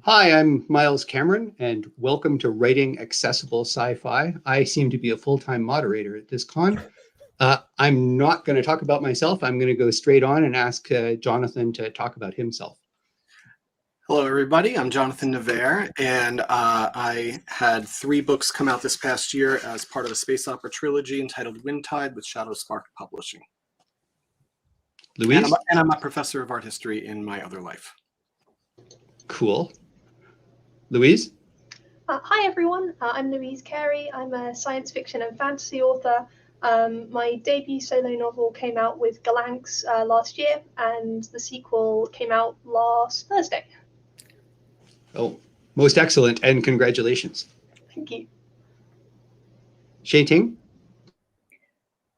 Hi, I'm Miles Cameron, and welcome to Writing Accessible Sci-Fi. I seem to be a full-time moderator at this con. I'm not going to talk about myself. I'm going to go straight on and ask Jonathan to talk about himself. Hello, everybody. I'm Jonathan Nevair, and I had 3 books come out this past year as part of a space opera trilogy entitled Windtide with Shadow Spark Publishing. Louise? And I'm a professor of art history in my other life. Cool. Louise? Hi, everyone. I'm Louise Carey. I'm a science fiction and fantasy author. My debut solo novel came out with Galanx last year, and the sequel came out last Thursday. Oh, most excellent, and congratulations. Thank you. Xueting?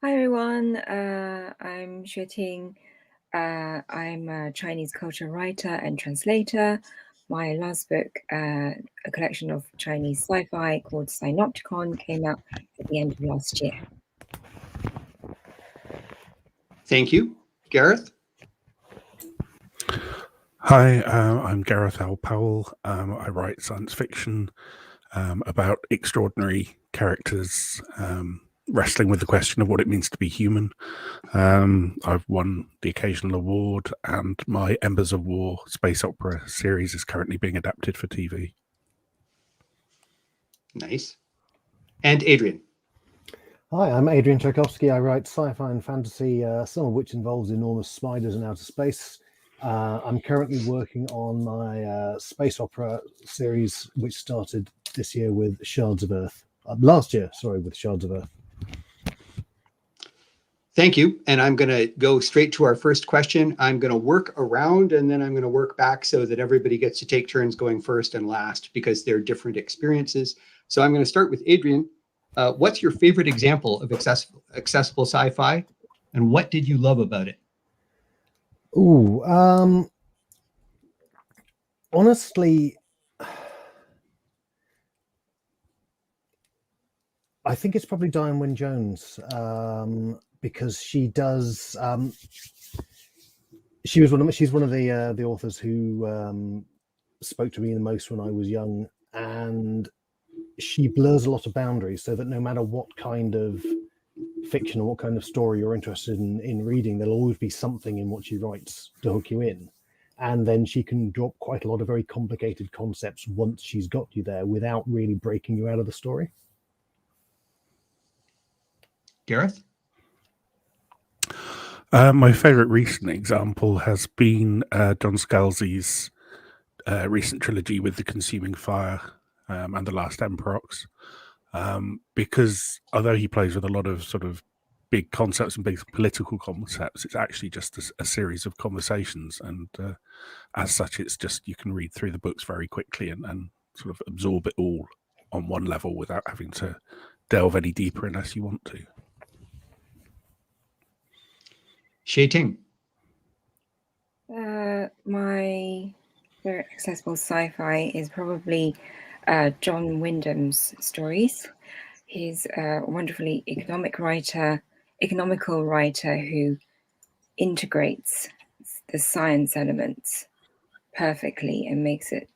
Hi, everyone. I'm Xueting. I'm a Chinese culture writer and translator. My last book, a collection of Chinese sci-fi called Synopticon, came out at the end of last year. Thank you. Gareth? Hi, I'm Gareth L Powell. I write science fiction about extraordinary characters wrestling with the question of what it means to be human. I've won the occasional award, and my Embers of War space opera series is currently being adapted for TV. Nice. And Adrian? Hi, I'm Adrian Tchaikovsky. I write sci-fi and fantasy, some of which involves enormous spiders in outer space. I'm currently working on my space opera series, which started this year with Shards of Earth. Last year, sorry, with Shards of Earth. Thank you. And I'm going to go straight to our first question. I'm going to work around and then I'm going to work back so that everybody gets to take turns going first and last because they're different experiences. So I'm going to start with Adrian. What's your favorite example of accessible sci-fi, and what did you love about it? Ooh, honestly, I think it's probably Diane Wynne-Jones, because she does. She's one of the authors who spoke to me the most when I was young, and she blurs a lot of boundaries so that no matter what kind of fiction or what kind of story you're interested in reading, there'll always be something in what she writes to hook you in. And then she can drop quite a lot of very complicated concepts once she's got you there without really breaking you out of the story. Gareth? My favorite recent example has been John Scalzi's recent trilogy with The Consuming Fire and The Last Emperox, because although he plays with a lot of sort of big concepts and big political concepts, it's actually just a series of conversations, and as such, it's just you can read through the books very quickly and sort of absorb it all on one level without having to delve any deeper unless you want to. Xueting? My favorite accessible sci-fi is probably John Wyndham's stories. He's a wonderfully economical writer who integrates the science elements perfectly and makes it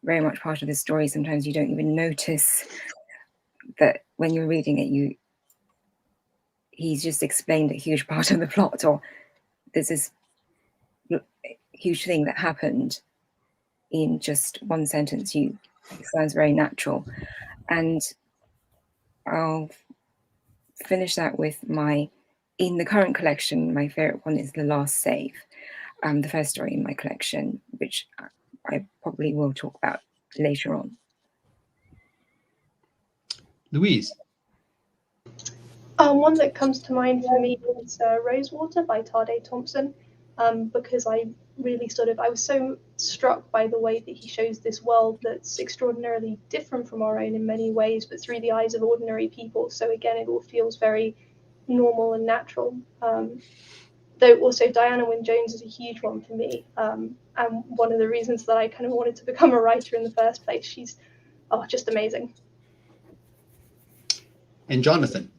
very much part of the story. Sometimes you don't even notice that when you're reading it, he's just explained a huge part of the plot, or there's this huge thing that happened in just one sentence. It sounds very natural. And I'll finish that with in the current collection, my favorite one is The Last Save, the first story in my collection, which I probably will talk about later on. Louise? One that comes to mind for me is Rosewater by Tade Thompson, because I really I was so struck by the way that he shows this world that's extraordinarily different from our own in many ways, but through the eyes of ordinary people. So again, it all feels very normal and natural. Though also Diana Wynne-Jones is a huge one for me, and one of the reasons that I kind of wanted to become a writer in the first place. She's just amazing. And Jonathan?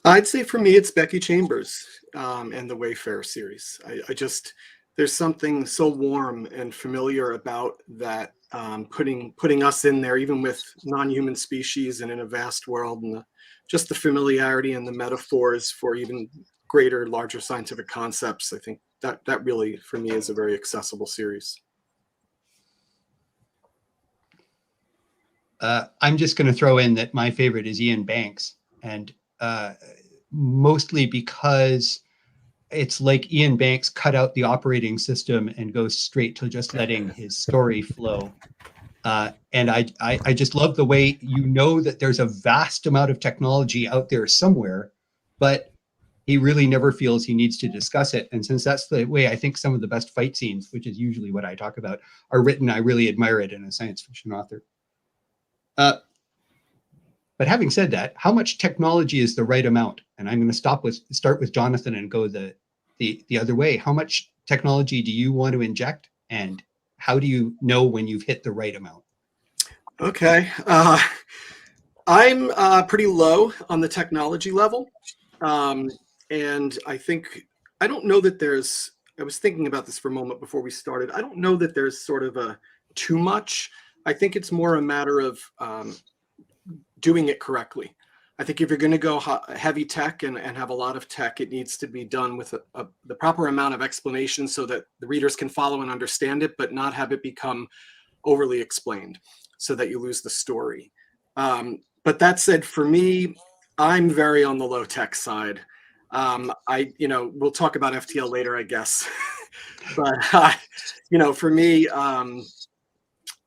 I'd say for me, it's Becky Chambers and the Wayfarer series. I just there's something so warm and familiar about that, putting us in there, even with non-human species and in a vast world, and just the familiarity and the metaphors for even greater, larger scientific concepts. I think that really, for me, is a very accessible series. I'm just going to throw in that my favorite is Ian Banks, and mostly because it's like Ian Banks cut out the operating system and goes straight to just letting his story flow. And I just love the way that there's a vast amount of technology out there somewhere, but he really never feels he needs to discuss it. And since that's the way I think some of the best fight scenes, which is usually what I talk about, are written, I really admire it in a science fiction author. But having said that, how much technology is the right amount? And I'm going to start with Jonathan and go the other way. How much technology do you want to inject, and how do you know when you've hit the right amount? Okay, I'm pretty low on the technology level, and I don't know that there's. I was thinking about this for a moment before we started. I don't know that there's sort of a too much. I think it's more a matter of doing it correctly. I think if you're going to go heavy tech and have a lot of tech, it needs to be done with the proper amount of explanation so that the readers can follow and understand it, but not have it become overly explained so that you lose the story. But that said, for me, I'm very on the low tech side. We'll talk about FTL later, I guess. But for me,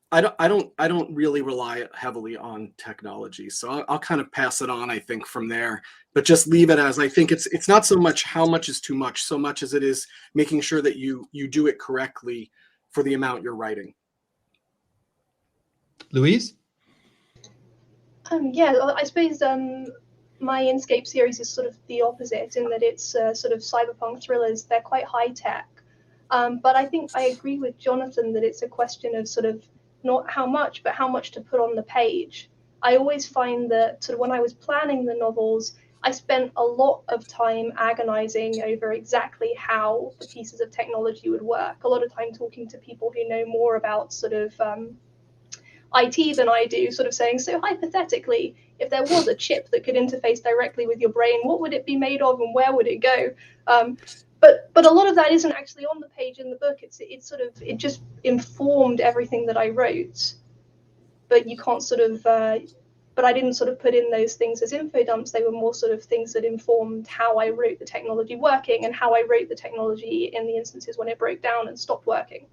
I don't really rely heavily on technology, so I'll kind of pass it on, I think, from there, but just leave it as I think it's not so much how much is too much, so much as it is making sure that you do it correctly for the amount you're writing. Louise? Yeah, I suppose my Inscape series is sort of the opposite in that it's sort of cyberpunk thrillers. They're quite high tech, but I think I agree with Jonathan that it's a question of sort of not how much, but how much to put on the page. I always find that sort of when I was planning the novels, I spent a lot of time agonizing over exactly how the pieces of technology would work. A lot of time talking to people who know more about sort of IT than I do, sort of saying, so hypothetically, if there was a chip that could interface directly with your brain, what would it be made of and where would it go? But a lot of that isn't actually on the page in the book. It just informed everything that I wrote. But you can't sort of, but I didn't sort of put in those things as info dumps. They were more sort of things that informed how I wrote the technology working and how I wrote the technology in the instances when it broke down and stopped working.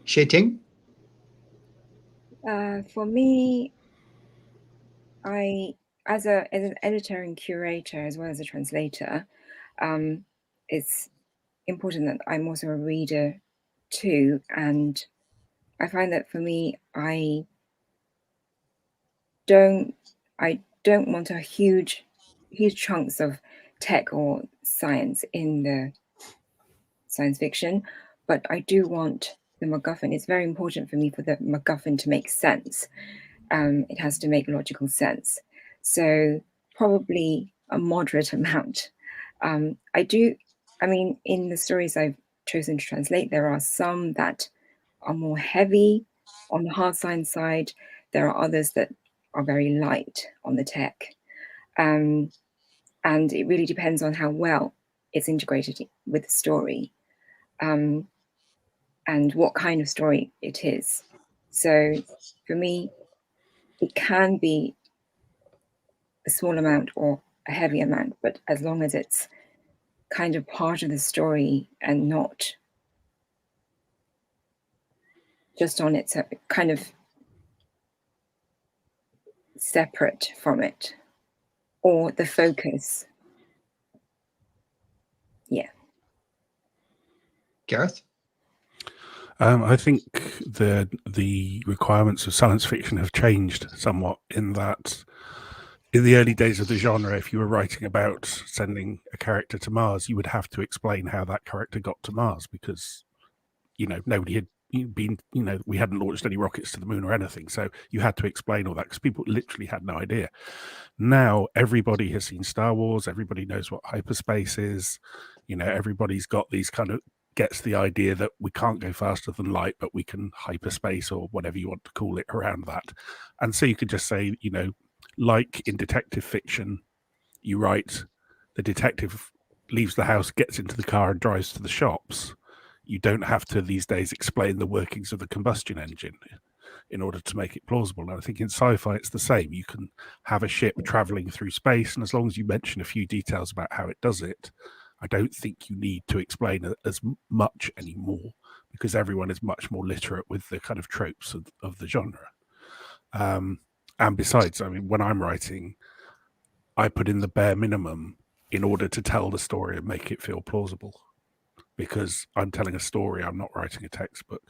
Xueting? For me, as an editor and curator, as well as a translator, it's important that I'm also a reader too. And I find that for me, I don't want a huge chunks of tech or science in the science fiction, but I do want the MacGuffin. It's very important for me for the MacGuffin to make sense. It has to make logical sense. So probably a moderate amount. In the stories I've chosen to translate, there are some that are more heavy on the hard science side. There are others that are very light on the tech. And it really depends on how well it's integrated with the story. And what kind of story it is. So for me, it can be a small amount or a heavy amount, but as long as it's kind of part of the story and not just on its kind of separate from it or the focus. Yeah. Gareth? I think the requirements of science fiction have changed somewhat in that in the early days of the genre, if you were writing about sending a character to Mars, you would have to explain how that character got to Mars because, nobody had been, we hadn't launched any rockets to the moon or anything. So you had to explain all that because people literally had no idea. Now everybody has seen Star Wars. Everybody knows what hyperspace is. Everybody's got these gets the idea that we can't go faster than light, but we can hyperspace or whatever you want to call it around that. And so you could just say, like in detective fiction, you write the detective leaves the house, gets into the car and drives to the shops. You don't have to these days explain the workings of the combustion engine in order to make it plausible. And I think in sci-fi it's the same. You can have a ship traveling through space, and as long as you mention a few details about how it does it, I don't think you need to explain as much anymore, because everyone is much more literate with the kind of tropes of the genre. And besides, I mean, when I'm writing, I put in the bare minimum in order to tell the story and make it feel plausible, because I'm telling a story, I'm not writing a textbook.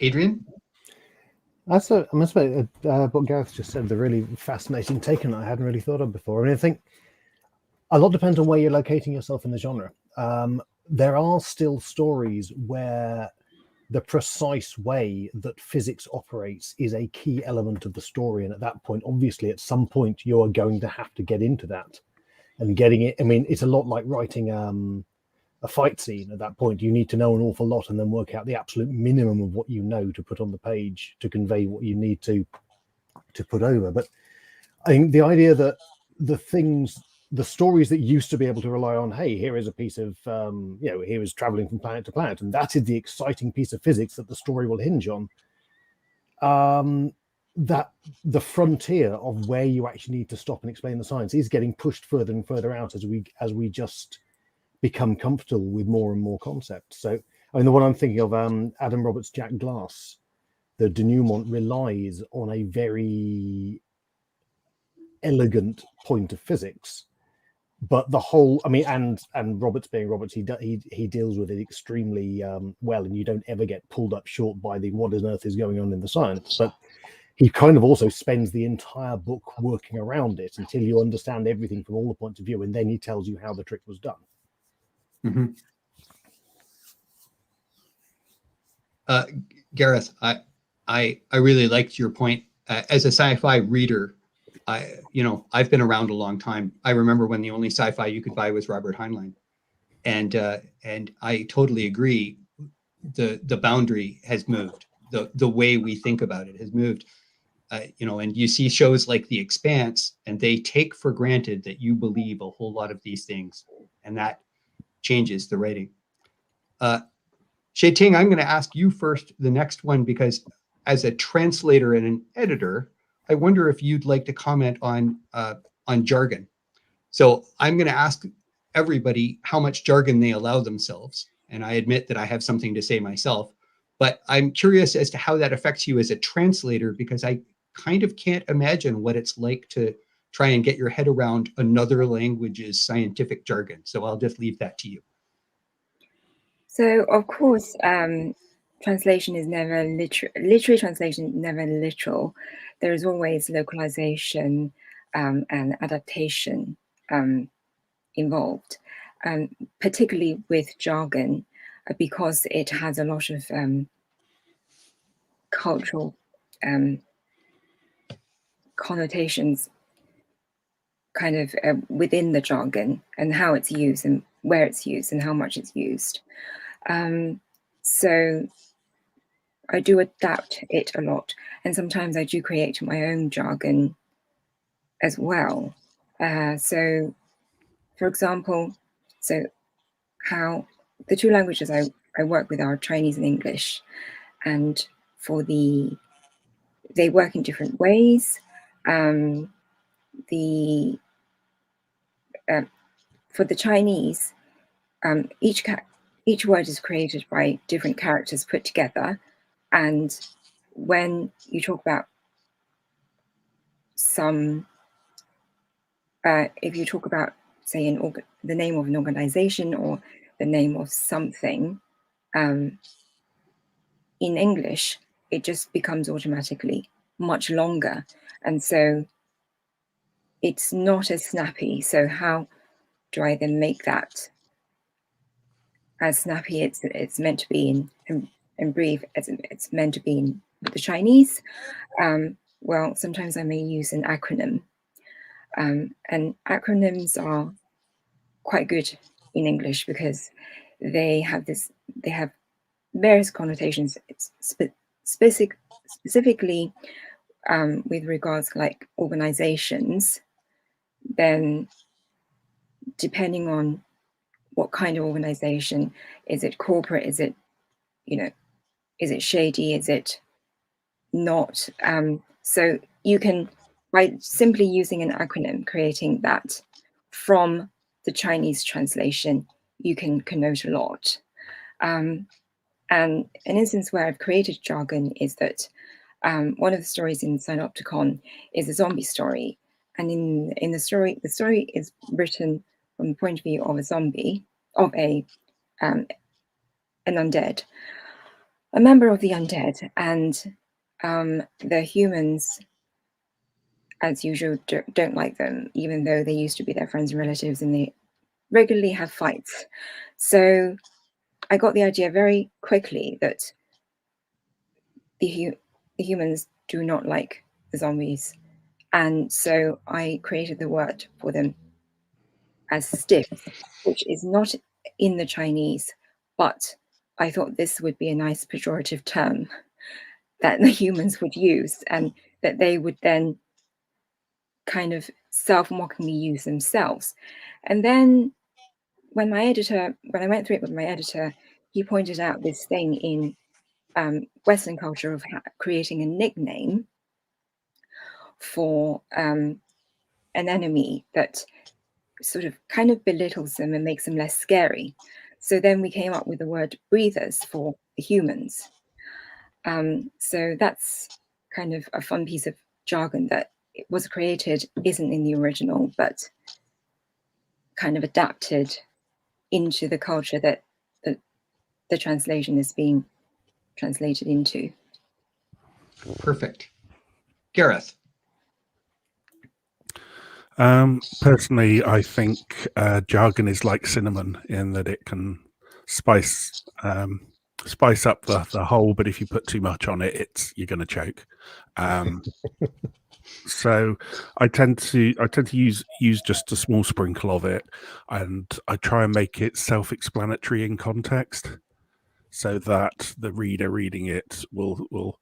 Adrian? I must admit, what Gareth just said, the really fascinating take on it I hadn't really thought of before. I mean, I think a lot depends on where you're locating yourself in the genre. There are still stories where the precise way that physics operates is a key element of the story. And at that point, obviously, at some point, you are going to have to get into that and getting it. I mean, it's a lot like writing a fight scene. At that point, you need to know an awful lot and then work out the absolute minimum of what you know to put on the page to convey what you need to put over. But I think the idea that the stories that used to be able to rely on, hey, here is a piece of, here is traveling from planet to planet, and that is the exciting piece of physics that the story will hinge on. That the frontier of where you actually need to stop and explain the science is getting pushed further and further out as we just become comfortable with more and more concepts. So, I mean, the one I'm thinking of, Adam Roberts' Jack Glass, the denouement relies on a very elegant point of physics. But the whole, I mean, and Roberts being Roberts, he deals with it extremely well, and you don't ever get pulled up short by the what on earth is going on in the science. But he kind of also spends the entire book working around it until you understand everything from all the points of view, and then he tells you how the trick was done. Mm-hmm. Gareth, I really liked your point. As a sci-fi reader, I've been around a long time. I remember when the only sci-fi you could buy was Robert Heinlein, and I totally agree. The boundary has moved. The way we think about it has moved. And you see shows like The Expanse, and they take for granted that you believe a whole lot of these things, and that changes the writing. Xueting, I'm going to ask you first the next one, because as a translator and an editor, I wonder if you'd like to comment on jargon. So I'm going to ask everybody how much jargon they allow themselves. And I admit that I have something to say myself, but I'm curious as to how that affects you as a translator, because I kind of can't imagine what it's like to try and get your head around another language's scientific jargon. So I'll just leave that to you. So, of course, translation is never literal. Literary translation is never literal. There is always localization and adaptation involved, particularly with jargon, because it has a lot of cultural connotations kind of within the jargon, and how it's used and where it's used and how much it's used. So I do adapt it a lot, and sometimes I do create my own jargon as well. So, for example, how the two languages I work with are Chinese and English, and they work in different ways. For the Chinese, each word is created by different characters put together, and when you talk about if you talk about, say, the name of an organization or the name of something, in English, it just becomes automatically much longer, and so it's not as snappy. So how do I then make that as snappy it's meant to be and brief as it's meant to be in the Chinese. Well, sometimes I may use an acronym, and acronyms are quite good in English because they have various connotations. It's specifically with regards to like organizations. Then, depending on what kind of organization, is it corporate? Is it, is it shady? Is it not? So you can, by simply using an acronym, creating that from the Chinese translation, you can connote a lot. And an instance where I've created jargon is that one of the stories in Synopticon is a zombie story. And in the story is written from the point of view of a zombie, of an undead, a member of the undead, and the humans, as usual, don't like them, even though they used to be their friends and relatives, and they regularly have fights. So I got the idea very quickly that the humans do not like the zombies, and so I created the word for them as stiff, which is not in the Chinese, but I thought this would be a nice pejorative term that the humans would use, and that they would then kind of self-mockingly use themselves. And then when I went through it with my editor, he pointed out this thing in Western culture of creating a nickname for an enemy that sort of kind of belittles them and makes them less scary. So then we came up with the word breathers for the humans. So that's kind of a fun piece of jargon that was created, isn't in the original, but kind of adapted into the culture that the translation is being translated into. Perfect. Gareth. Personally, I think jargon is like cinnamon in that it can spice up the whole, but if you put too much on it, you're going to choke. So I tend to use just a small sprinkle of it, and I try and make it self-explanatory in context, so that the reader reading it will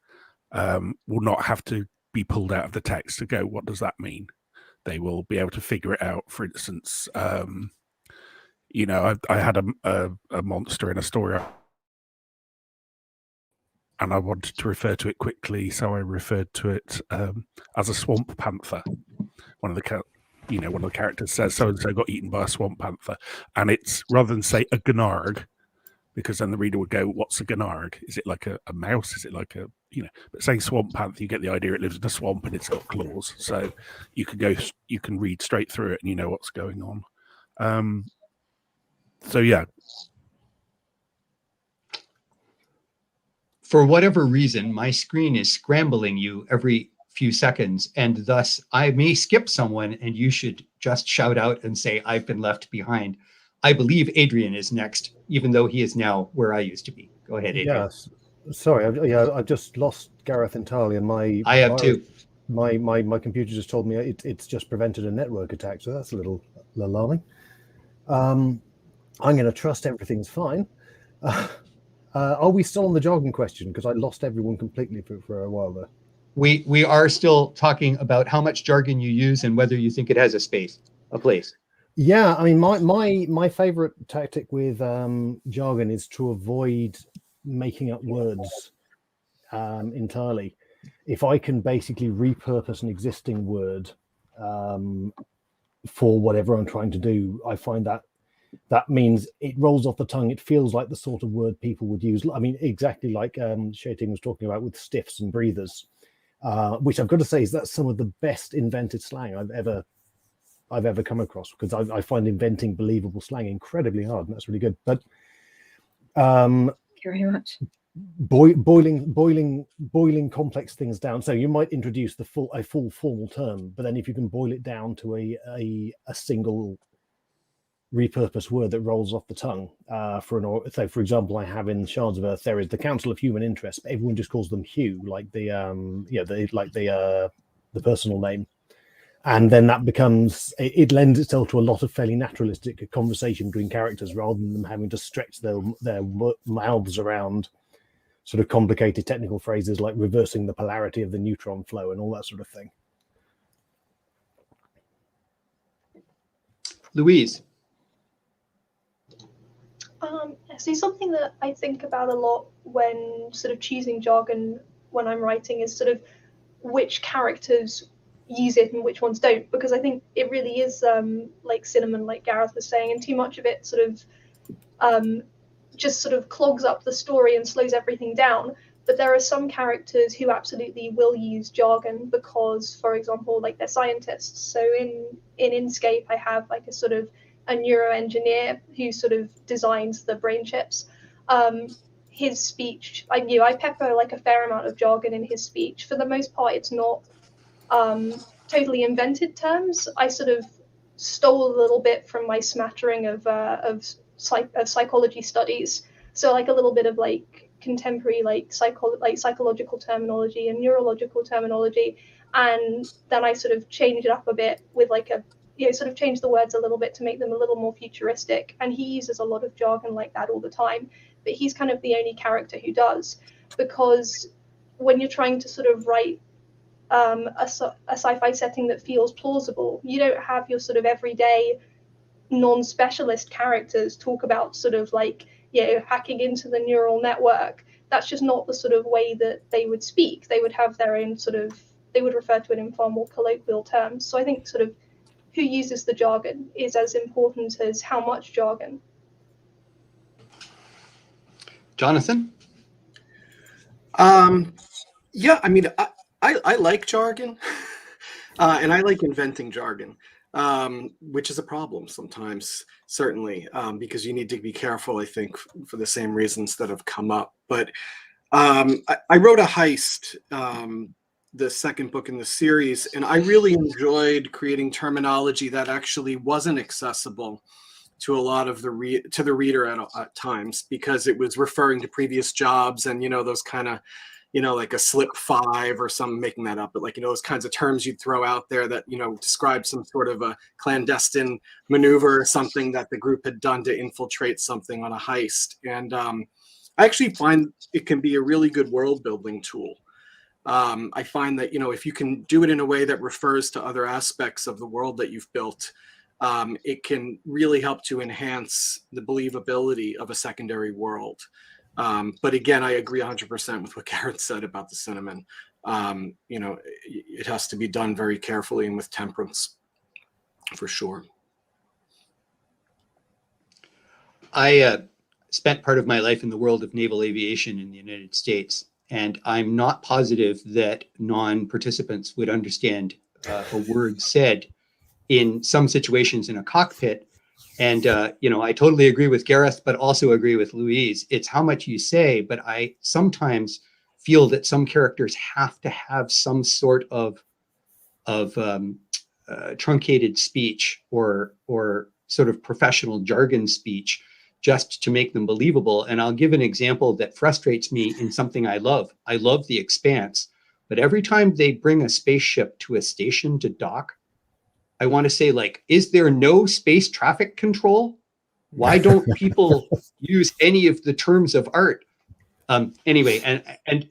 not have to be pulled out of the text to go, what does that mean? They will be able to figure it out. For instance, I had a monster in a story, and I wanted to refer to it quickly, so I referred to it as a swamp panther. One of the characters says so and so got eaten by a swamp panther, and it's rather than say a gnarg, because then the reader would go, what's a gnarg? Is it like a mouse? Is it like a but saying swamp panther, you get the idea it lives in a swamp and it's got claws, so you can read straight through it and you know what's going on. So yeah. For whatever reason, my screen is scrambling you every few seconds, and thus I may skip someone, and you should just shout out and say, I've been left behind. I believe Adrian is next, even though he is now where I used to be. Go ahead, Adrian. Yes. Sorry, I've just lost Gareth entirely, and I have too. My computer just told me it's just prevented a network attack, so that's a little alarming. I'm going to trust everything's fine. Are we still on the jargon question? Because I lost everyone completely for a while there. We are still talking about how much jargon you use and whether you think it has a place. Yeah, I mean, my favorite tactic with jargon is to avoid making up words entirely. If I can basically repurpose an existing word for whatever I'm trying to do, I find that means it rolls off the tongue. It feels like the sort of word people would use. I mean, exactly like Xueting was talking about with stiffs and breathers, which I've got to say is that's some of the best invented slang I've ever come across, because I find inventing believable slang incredibly hard, and that's really good. But Thank you very much. Boiling complex things down. So you might introduce a full formal term, but then if you can boil it down to a single repurposed word that rolls off the tongue. So, for example, I have in Shards of Earth, there is the Council of Human Interest, but everyone just calls them Hugh, like the personal name. And then that becomes, it lends itself to a lot of fairly naturalistic conversation between characters rather than them having to stretch their mouths around sort of complicated technical phrases like reversing the polarity of the neutron flow and all that sort of thing. Louise. See, something that I think about a lot when sort of choosing jargon when I'm writing is sort of which characters use it and which ones don't, because I think it really is like cinnamon, like Gareth was saying, and too much of it sort of just sort of clogs up the story and slows everything down. But there are some characters who absolutely will use jargon because, for example, like they're scientists. So in Inkscape, I have like a neuroengineer who sort of designs the brain chips. His speech, I pepper like a fair amount of jargon in his speech. For the most part, it's not totally invented terms. I sort of stole a little bit from my smattering of psychology studies. So like a little bit of like contemporary like psychological terminology and neurological terminology, and then I sort of changed it up a bit with like sort of change the words a little bit to make them a little more futuristic. And he uses a lot of jargon like that all the time, but he's kind of the only character who does, because when you're trying to sort of write a sci-fi setting that feels plausible, you don't have your sort of everyday non-specialist characters talk about sort of like, hacking into the neural network. That's just not the sort of way that they would speak. They would have their own sort of, they would refer to it in far more colloquial terms. So I think sort of who uses the jargon is as important as how much jargon. Jonathan? Yeah, I mean, I like jargon, and I like inventing jargon, which is a problem sometimes, certainly, because you need to be careful, I think, for the same reasons that have come up. But I wrote a heist, the second book in the series, and I really enjoyed creating terminology that actually wasn't accessible to a lot of the reader at times, because it was referring to previous jobs and, those kind of, like a slip 5 or some, making that up, but like, those kinds of terms you'd throw out there that, describe some sort of a clandestine maneuver or something that the group had done to infiltrate something on a heist. And I actually find it can be a really good world building tool. I find that, if you can do it in a way that refers to other aspects of the world that you've built, it can really help to enhance the believability of a secondary world. But again, I agree 100% with what Gareth said about the cinnamon. It has to be done very carefully and with temperance, for sure. I spent part of my life in the world of naval aviation in the United States, and I'm not positive that non-participants would understand a word said in some situations in a cockpit. And, I totally agree with Gareth, but also agree with Louise. It's how much you say, but I sometimes feel that some characters have to have some sort of truncated speech or sort of professional jargon speech just to make them believable. And I'll give an example that frustrates me in something I love. I love The Expanse, but every time they bring a spaceship to a station to dock, I want to say, like, is there no space traffic control? Why don't people use any of the terms of art? Anyway, and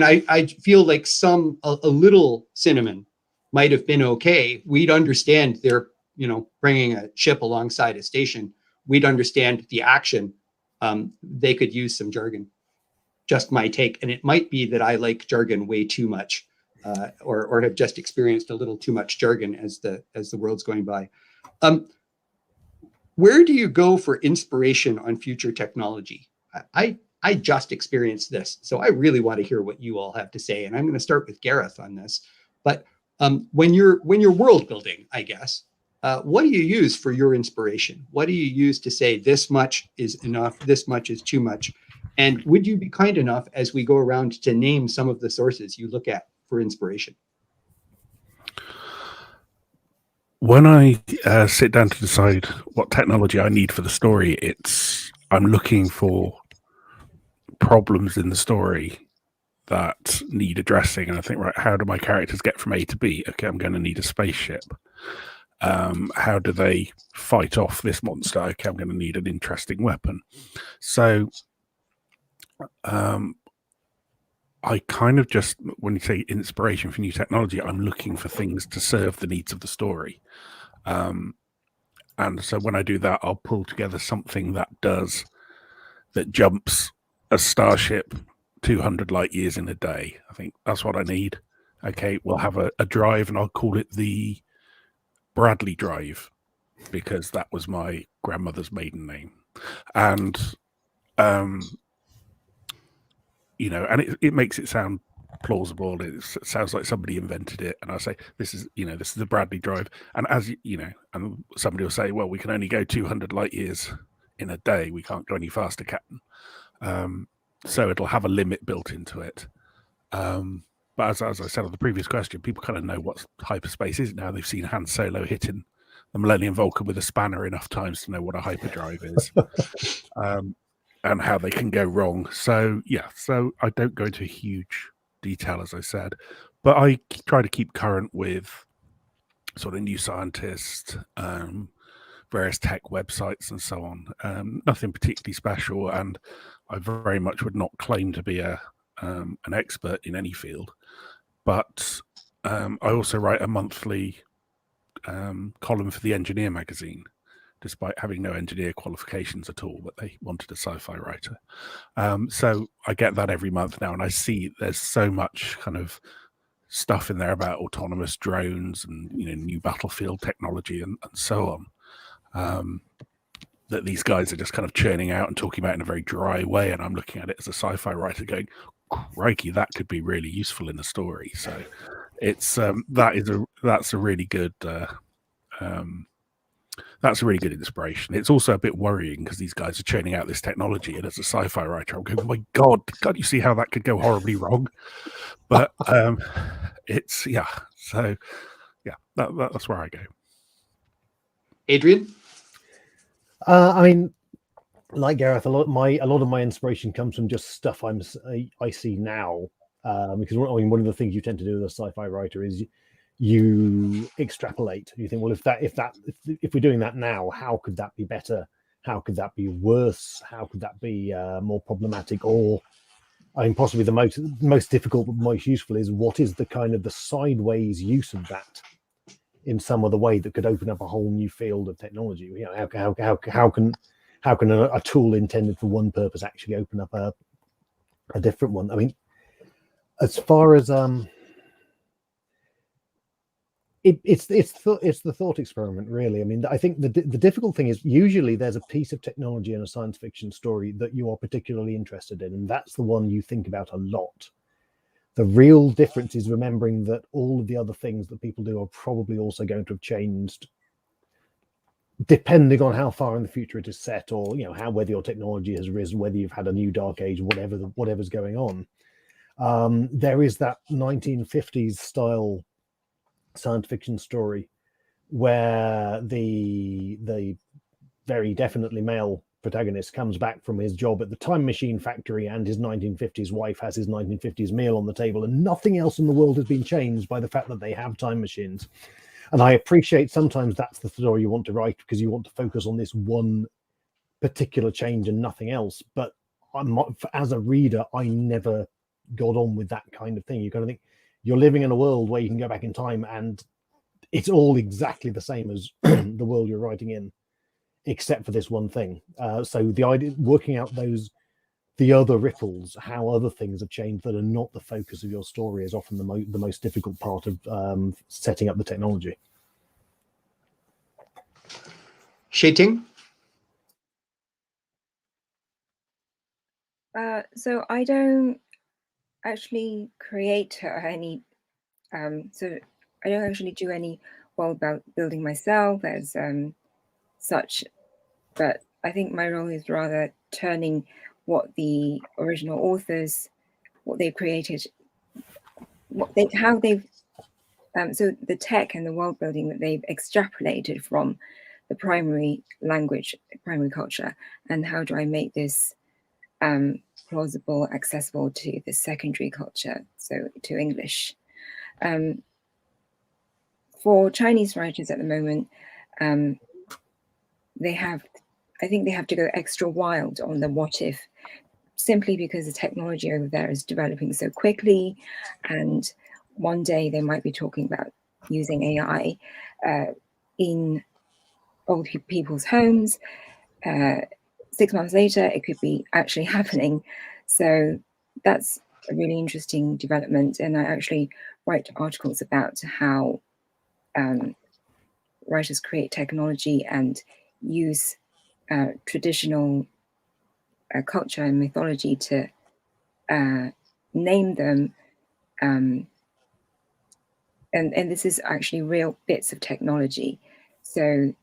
I feel like a little cinnamon might have been okay. We'd understand they're, bringing a ship alongside a station. We'd understand the action. They could use some jargon. Just my take. And it might be that I like jargon way too much, or have just experienced a little too much jargon as the world's going by. Where do you go for inspiration on future technology? I just experienced this, so I really want to hear what you all have to say. And I'm going to start with Gareth on this. But when you're world building, I guess, what do you use for your inspiration? What do you use to say this much is enough, this much is too much? And would you be kind enough, as we go around, to name some of the sources you look at for inspiration? When I sit down to decide what technology I need for the story, I'm looking for problems in the story that need addressing, and I think, right, how do my characters get from A to B? Okay, I'm going to need a spaceship. How do they fight off this monster? Okay, I'm going to need an interesting weapon. So I kind of just, when you say inspiration for new technology, I'm looking for things to serve the needs of the story. And so when I do that, I'll pull together something that jumps a starship 200 light years in a day. I think that's what I need. Okay, we'll have a drive, and I'll call it the Bradley Drive, because that was my grandmother's maiden name. And and it makes it sound plausible. It sounds like somebody invented it, and I say, this is the Bradley Drive. And and somebody will say, well, we can only go 200 light years in a day, we can't go any faster, Captain. So it'll have a limit built into it. But as I said on the previous question, people kind of know what hyperspace is now. They've seen Han Solo hitting the Millennium Falcon with a spanner enough times to know what a hyperdrive is. And how they can go wrong. So I don't go into huge detail, as I said, but I try to keep current with sort of New Scientist, various tech websites and so on. Nothing particularly special, and I very much would not claim to be an expert in any field. But I also write a monthly column for the Engineer magazine, despite having no engineer qualifications at all, but they wanted a sci-fi writer. So I get that every month now, and I see there's so much kind of stuff in there about autonomous drones and new battlefield technology and so on, that these guys are just kind of churning out and talking about in a very dry way, and I'm looking at it as a sci-fi writer going, crikey, that could be really useful in a story. So it's that's a really good inspiration. It's also a bit worrying because these guys are churning out this technology, and as a sci-fi writer, I'm going, oh my God, can't you see how that could go horribly wrong? But that's where I go. Adrian? I mean, like Gareth, a lot of my inspiration comes from just stuff I see now. Because one of the things you tend to do as a sci-fi writer is you extrapolate. You think, well, if we're doing that now, how could that be better? How could that be worse? How could that be more problematic? Or, I mean, possibly the most difficult but most useful is, what is the kind of the sideways use of that in some other way that could open up a whole new field of technology? How can a tool intended for one purpose actually open up a different one? I mean, as far as it's the thought experiment, really. I mean, I think the difficult thing is, usually there's a piece of technology in a science fiction story that you are particularly interested in, and that's the one you think about a lot. The real difference is remembering that all of the other things that people do are probably also going to have changed, depending on how far in the future it is set, or whether your technology has risen, whether you've had a new dark age, whatever's going on. There is that 1950s style science fiction story where the very definitely male protagonist comes back from his job at the time machine factory, and his 1950s wife has his 1950s meal on the table, and nothing else in the world has been changed by the fact that they have time machines. And I appreciate sometimes that's the story you want to write, because you want to focus on this one particular change and nothing else. But as a reader, I never got on with that kind of thing. You kind of think you're living in a world where you can go back in time and it's all exactly the same as the world you're writing in, except for this one thing. So the idea, working out the other ripples, how other things have changed that are not the focus of your story, is often the most difficult part of setting up the technology. Xueting? So I don't actually create any, so I don't actually do any world building myself as such, but I think my role is rather turning what the original authors, what they've created, how they've so the tech and the world building that they've extrapolated from the primary language, primary culture, and how do I make this plausible, accessible to the secondary culture, so to English. For Chinese writers at the moment, I think they have to go extra wild on the what if, simply because the technology over there is developing so quickly, and one day they might be talking about using AI in old people's homes. 6 months later, it could be actually happening. So that's a really interesting development. And I actually write articles about how writers create technology and use traditional culture and mythology to name them. And this is actually real bits of technology. So,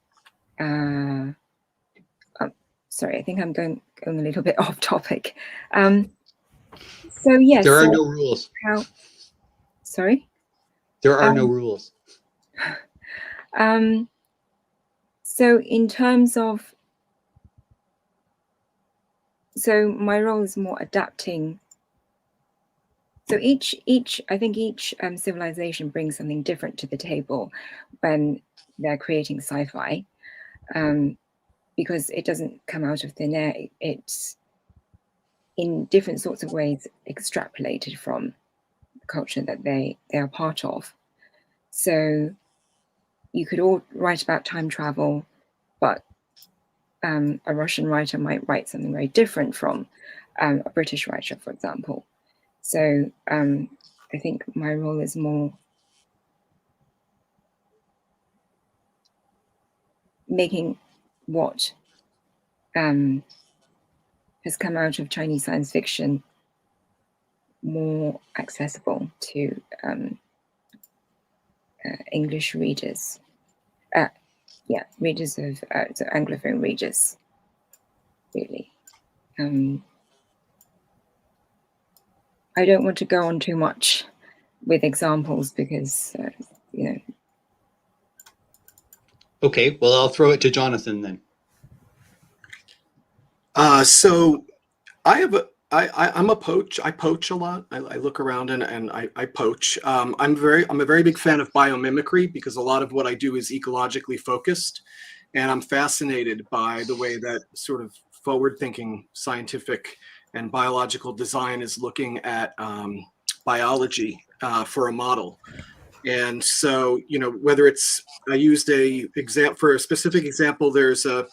sorry, I think I'm going a little bit off topic. So yes, there are no rules. Sorry? There are no rules. So in terms of, so my role is more adapting. So I think each civilization brings something different to the table when they're creating sci-fi, because it doesn't come out of thin air. It's in different sorts of ways extrapolated from the culture that they are part of. So you could all write about time travel, but a Russian writer might write something very different from a British writer, for example. So I think my role is more making what has come out of Chinese science fiction more accessible to English readers. Readers of so Anglophone readers, really. I don't want to go on too much with examples because, you know. Okay, well, I'll throw it to Jonathan then. So I'm a poach. I poach a lot. I look around and I poach. I'm a very big fan of biomimicry because a lot of what I do is ecologically focused, and I'm fascinated by the way that sort of forward-thinking scientific and biological design is looking at biology for a model. And so, you know, whether it's, I used for a specific example, there's a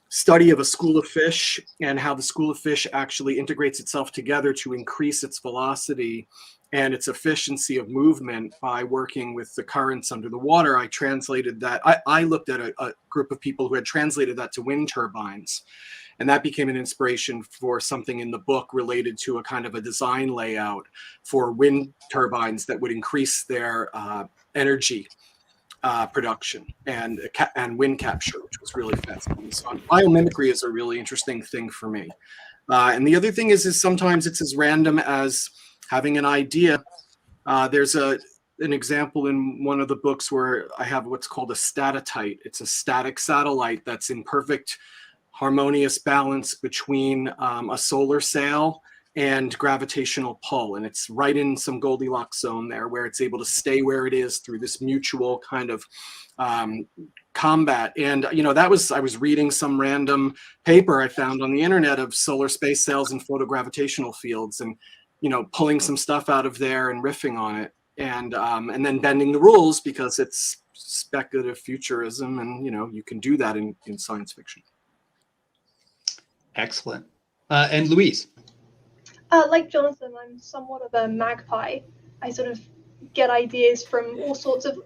study of a school of fish and how the school of fish actually integrates itself together to increase its velocity and its efficiency of movement by working with the currents under the water. I translated that. I looked at a group of people who had translated that to wind turbines. And that became an inspiration for something in the book related to a kind of a design layout for wind turbines that would increase their energy production and wind capture, which was really fascinating. So biomimicry is a really interesting thing for me. And the other thing is sometimes it's as random as having an idea. There's an example in one of the books where I have what's called a statotite. It's a static satellite that's in perfect harmonious balance between a solar sail and gravitational pull, and it's right in some Goldilocks zone there where it's able to stay where it is through this mutual kind of combat. And you know, I was reading some random paper I found on the internet of solar space sails and photogravitational fields, and you know, pulling some stuff out of there and riffing on it, and then bending the rules because it's speculative futurism, and you know, you can do that in science fiction. Excellent. And Louise? Like Jonathan, I'm somewhat of a magpie. I sort of get ideas from all sorts of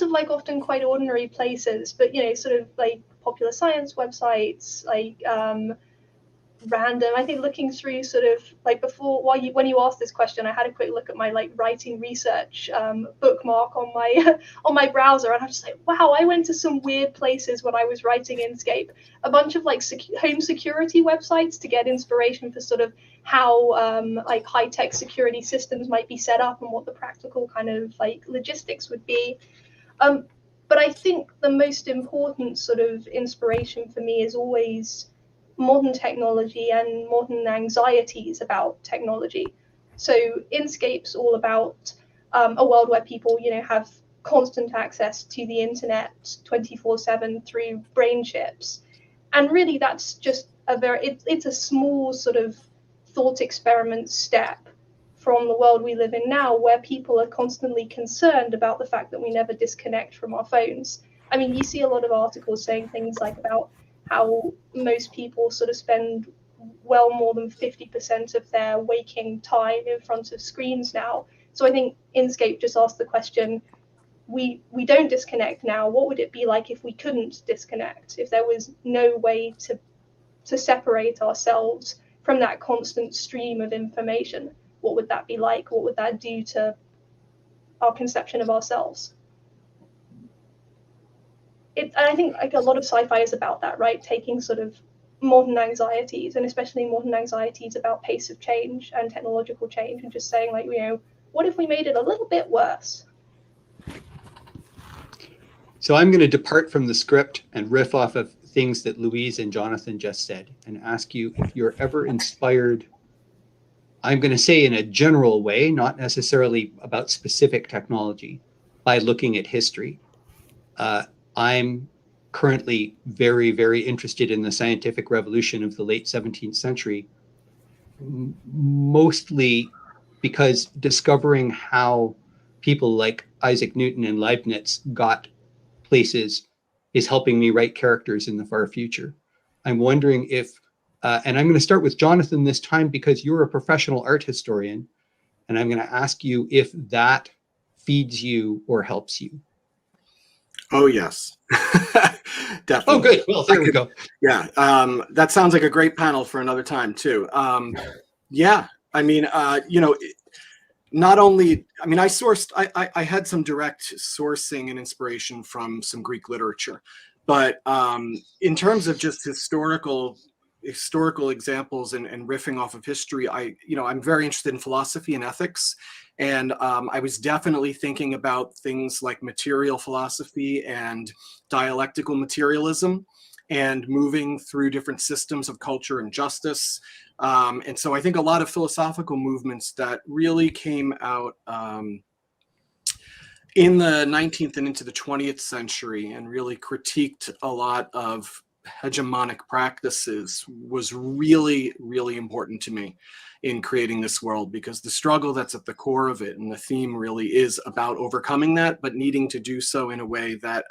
like often quite ordinary places, but you know, sort of like popular science websites, like random. I think looking through sort of like before, when you asked this question, I had a quick look at my like writing research bookmark on my on my browser, and I'm just like, wow, I went to some weird places when I was writing Inkscape. A bunch of like home security websites to get inspiration for sort of how like high-tech security systems might be set up and what the practical kind of like logistics would be. But I think the most important sort of inspiration for me is always modern technology and modern anxieties about technology. So Inkscape's all about a world where people, you know, have constant access to the internet 24/7 through brain chips. And really that's just it's a small sort of thought experiment step from the world we live in now, where people are constantly concerned about the fact that we never disconnect from our phones. I mean, you see a lot of articles saying things like about how most people sort of spend well more than 50% of their waking time in front of screens now. So I think Inkscape just asked the question, we don't disconnect now. What would it be like if we couldn't disconnect? If there was no way to separate ourselves from that constant stream of information? What would that be like? What would that do to our conception of ourselves? And I think like a lot of sci-fi is about that, right? Taking sort of modern anxieties, and especially modern anxieties about pace of change and technological change, and just saying like, you know, what if we made it a little bit worse? So I'm going to depart from the script and riff off of things that Louise and Jonathan just said and ask you if you're ever inspired, I'm going to say in a general way, not necessarily about specific technology, by looking at history. I'm currently very, very interested in the scientific revolution of the late 17th century, mostly because discovering how people like Isaac Newton and Leibniz got places is helping me write characters in the far future. I'm wondering if and I'm going to start with Jonathan this time because you're a professional art historian, and I'm going to ask you if that feeds you or helps you. Oh, yes. Definitely. Oh, good. Well, there we go. Yeah. That sounds like a great panel for another time, too. Yeah. I mean, you know, not only, I mean, I had some direct sourcing and inspiration from some Greek literature, but in terms of just historical examples and riffing off of history, I'm very interested in philosophy and ethics. And I was definitely thinking about things like material philosophy and dialectical materialism and moving through different systems of culture and justice. And so I think a lot of philosophical movements that really came out in the 19th and into the 20th century and really critiqued a lot of hegemonic practices was really, really important to me in creating this world, because the struggle that's at the core of it and the theme really is about overcoming that, but needing to do so in a way that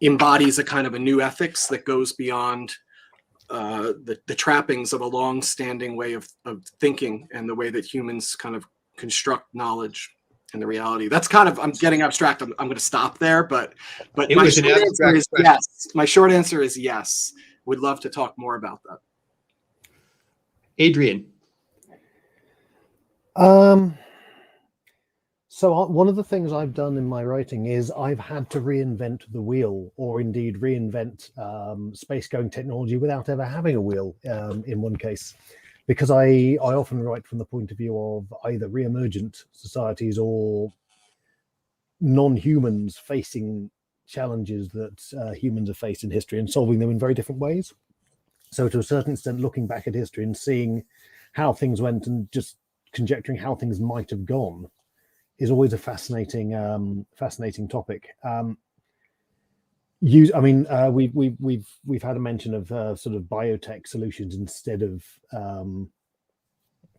embodies a kind of a new ethics that goes beyond the trappings of a long-standing way of thinking and the way that humans kind of construct knowledge and the reality. That's kind of, I'm getting abstract. I'm going to stop there, but my short answer is yes. My short answer is yes. Would love to talk more about that. Adrian. So one of the things I've done in my writing is I've had to reinvent the wheel, or indeed reinvent space-going technology without ever having a wheel in one case, because I often write from the point of view of either re-emergent societies or non-humans facing challenges that humans have faced in history and solving them in very different ways. So to a certain extent, looking back at history and seeing how things went and just conjecturing how things might have gone is always a fascinating topic. We've had a mention of sort of biotech solutions instead of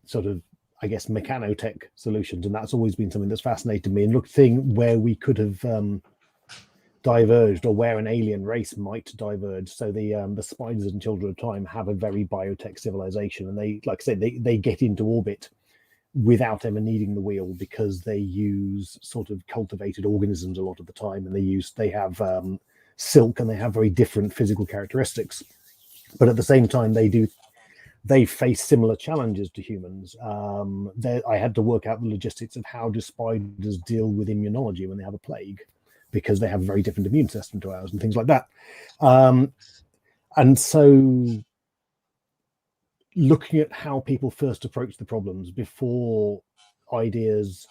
sort of, I guess, mechanotech solutions, and that's always been something that's fascinated me. And seeing where we could have diverged, or where an alien race might diverge. So the Spiders and Children of Time have a very biotech civilization, and they, like I said, they get into orbit without ever needing the wheel because they use sort of cultivated organisms a lot of the time, and they have silk, and they have very different physical characteristics. But at the same time, they do they face similar challenges to humans. I had to work out the logistics of how do spiders deal with immunology when they have a plague, because they have a very different immune system to ours and things like that. And so looking at how people first approach the problems before ideas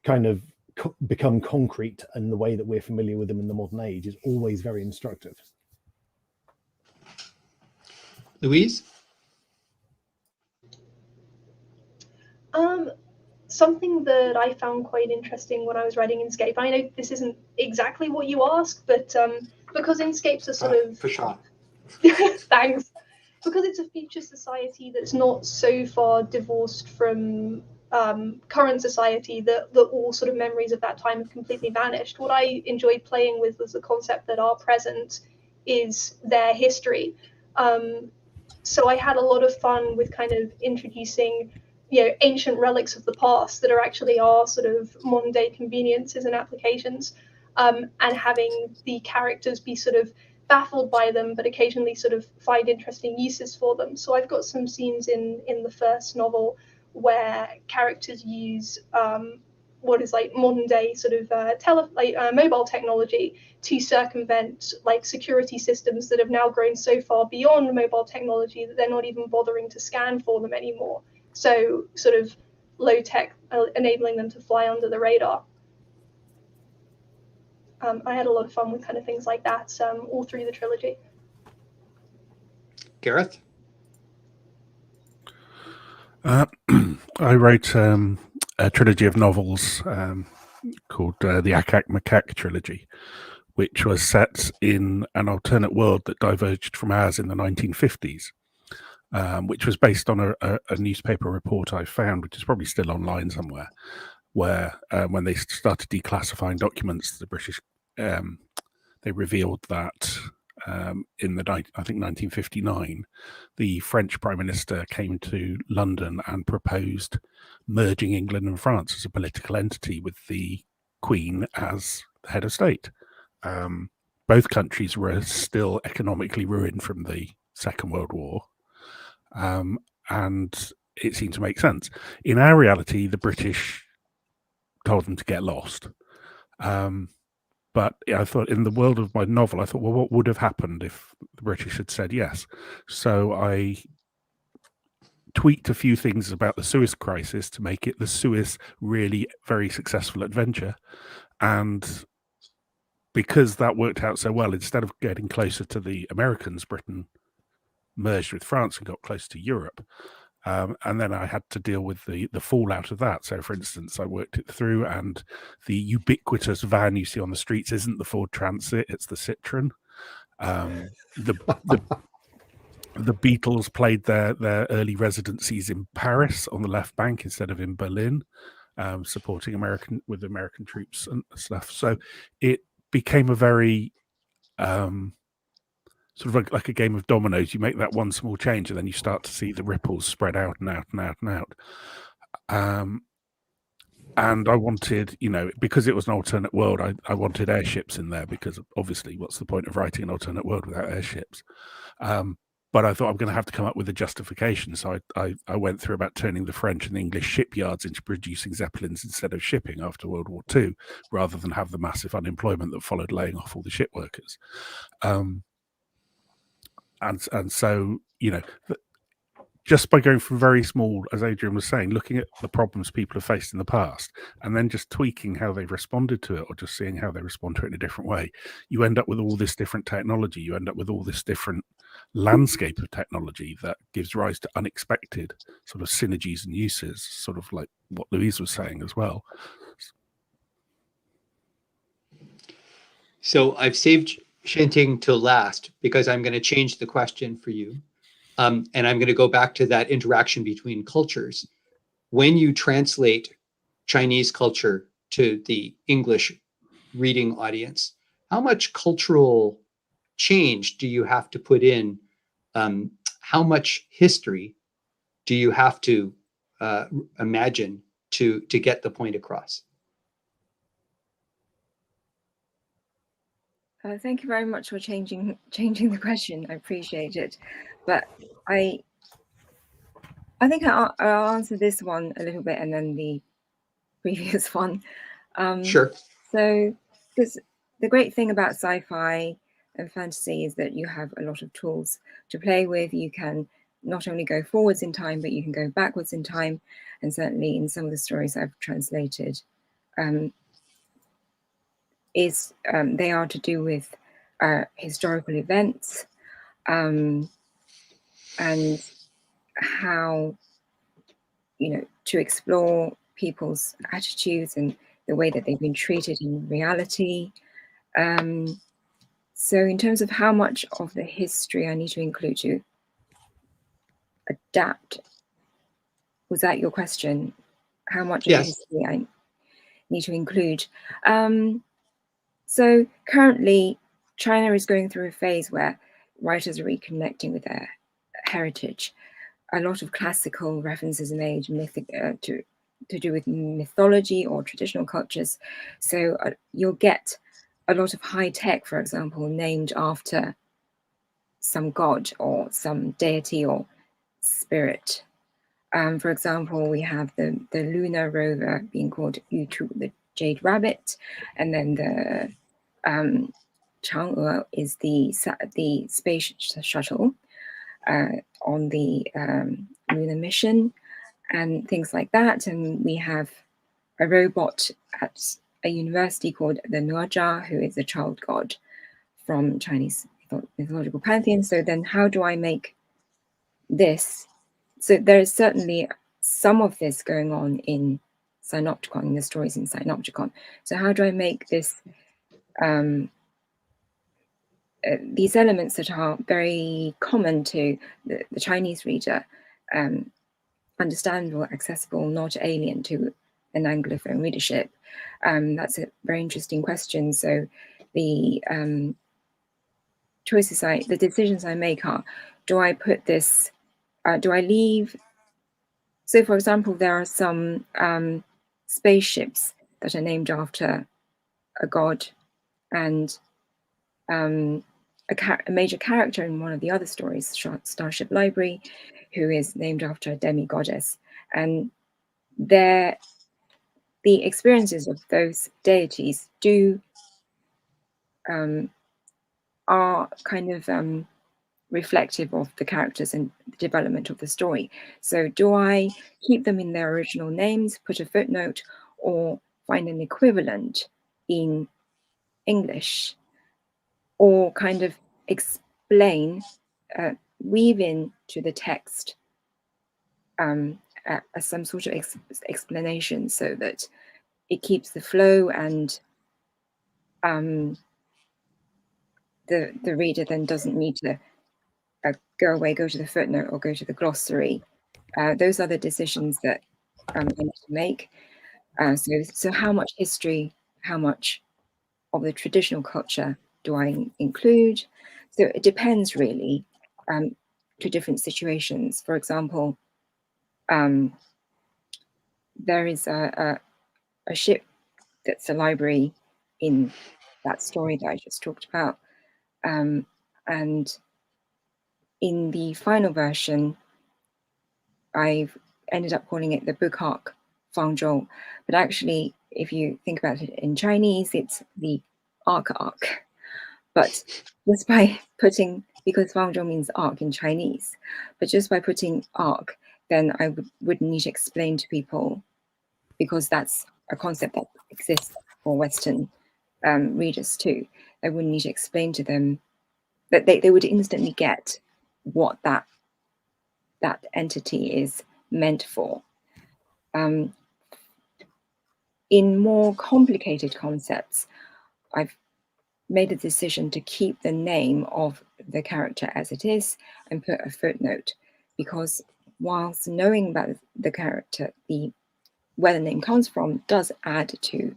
kind of become concrete in the way that we're familiar with them in the modern age is always very instructive. Louise? Something that I found quite interesting when I was writing Inkscape, I know this isn't exactly what you asked, but because Inkscape's a sort of... For sure. Thanks. Because it's a future society that's not so far divorced from current society that all sort of memories of that time have completely vanished. What I enjoyed playing with was the concept that our present is their history. So I had a lot of fun with kind of introducing, ancient relics of the past that are actually our sort of modern day conveniences and applications, and having the characters be sort of baffled by them, but occasionally sort of find interesting uses for them. So I've got some scenes in the first novel where characters use what is like modern day sort of mobile technology to circumvent like security systems that have now grown so far beyond mobile technology that they're not even bothering to scan for them anymore. So sort of low tech enabling them to fly under the radar. I had a lot of fun with kind of things like that all through the trilogy. Gareth? I wrote a trilogy of novels called the Akak Makak trilogy, which was set in an alternate world that diverged from ours in the 1950s, which was based on a newspaper report I found, which is probably still online somewhere, where when they started declassifying documents, the British, they revealed that in the, I think 1959, the French Prime Minister came to London and proposed merging England and France as a political entity with the Queen as the head of state. Both countries were still economically ruined from the Second World War, and it seemed to make sense. In our reality, the British told them to get lost. But I thought, in the world of my novel, I thought, well, what would have happened if the British had said yes? So I tweaked a few things about the Suez Crisis to make it the Suez really very successful adventure. And because that worked out so well, instead of getting closer to the Americans, Britain merged with France and got close to Europe. And then I had to deal with the fallout of that. So, for instance, I worked it through, and the ubiquitous van you see on the streets isn't the Ford Transit; it's the Citroen. The Beatles played their early residencies in Paris on the left bank instead of in Berlin, supporting American troops and stuff. So it became a very sort of like a game of dominoes. You make that one small change, and then you start to see the ripples spread out and out and out and out. And I wanted, because it was an alternate world, I wanted airships in there, because obviously, what's the point of writing an alternate world without airships? But I thought I'm going to have to come up with a justification. So I went through about turning the French and the English shipyards into producing Zeppelins instead of shipping after World War II, rather than have the massive unemployment that followed laying off all the ship workers. And so, just by going from very small, as Adrian was saying, looking at the problems people have faced in the past, and then just tweaking how they've responded to it, or just seeing how they respond to it in a different way, you end up with all this different technology. You end up with all this different landscape of technology that gives rise to unexpected sort of synergies and uses, sort of like what Louise was saying as well. So I've saved Xueting till last because I'm going to change the question for you. And I'm going to go back to that interaction between cultures. When you translate Chinese culture to the English reading audience, how much cultural change do you have to put in? How much history do you have to imagine to get the point across? Thank you very much for changing the question. I appreciate it. But I I think I'll answer this one a little bit and then the previous one. Sure. So, because the great thing about sci-fi and fantasy is that you have a lot of tools to play with. You can not only go forwards in time, but you can go backwards in time. And certainly in some of the stories I've translated, they are to do with historical events and how, to explore people's attitudes and the way that they've been treated in reality. So in terms of how much of the history I need to include to adapt, was that your question? How much of the history I need to include? So currently, China is going through a phase where writers are reconnecting with their heritage. A lot of classical references are made to do with mythology or traditional cultures. So you'll get a lot of high tech, for example, named after some god or some deity or spirit. For example, we have the lunar rover being called Yutu, the Jade Rabbit, and then the Chang'e is the space shuttle on the lunar mission, and things like that. And we have a robot at a university called the Naja, who is a child god from Chinese mythological pantheon. So then how do I make this? So there is certainly some of this going on in Synopticon, in the stories in Synopticon. So how do I make this, these elements that are very common to the Chinese reader, understandable, accessible, not alien to an Anglophone readership? That's a very interesting question. So the the decisions I make are, do I put this, do I leave? So for example, there are some spaceships that are named after a god, and a major character in one of the other stories, Starship Library, who is named after a demigoddess. And the experiences of those deities are kind of reflective of the characters and the development of the story. So do I keep them in their original names, put a footnote, or find an equivalent in English, or kind of explain, weave in to the text some sort of explanation, so that it keeps the flow, and the reader then doesn't need to go to the footnote or go to the glossary. Those are the decisions that I need to make. So how much history, how much of the traditional culture do I include? So it depends really to different situations. For example, there is a ship that's a library in that story that I just talked about. And in the final version, I've ended up calling it the book arc Fangzhou. But actually, if you think about it in Chinese, it's the arc. But just by putting, because Fangzhou means arc in Chinese, but just by putting arc, then I wouldn't need to explain to people, because that's a concept that exists for Western readers too. I wouldn't need to explain to them that they would instantly get what that entity is meant for. In more complicated concepts, I've made a decision to keep the name of the character as it is and put a footnote, because whilst knowing about the character, where the name comes from does add to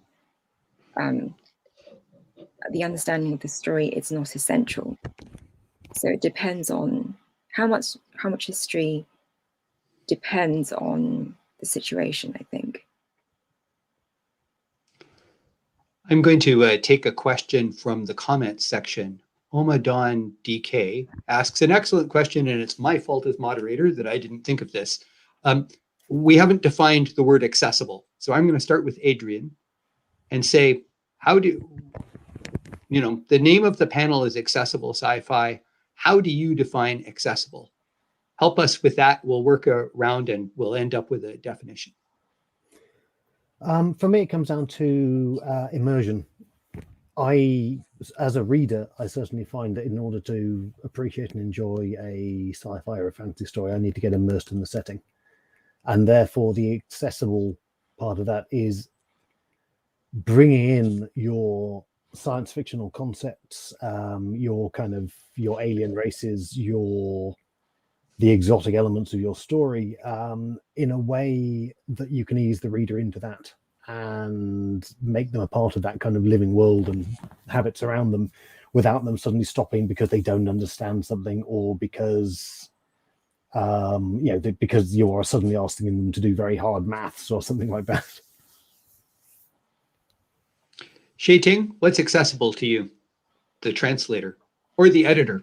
the understanding of the story. It's not essential. So it depends on how much history depends on the situation, I think. I'm going to take a question from the comments section. Omadon DK asks an excellent question, and it's my fault as moderator that I didn't think of this. We haven't defined the word accessible. So I'm going to start with Adrian and say, how do, the name of the panel is Accessible Sci-Fi. How do you define accessible? Help us with that. We'll work around and we'll end up with a definition. For me, it comes down to immersion. As a reader, I certainly find that in order to appreciate and enjoy a sci-fi or a fantasy story, I need to get immersed in the setting. And therefore, the accessible part of that is bringing in your science fictional concepts, your alien races, the exotic elements of your story, in a way that you can ease the reader into that and make them a part of that kind of living world and habits around them without them suddenly stopping because they don't understand something, or because because you are suddenly asking them to do very hard maths or something like that. Xueting, what's accessible to you? The translator or the editor?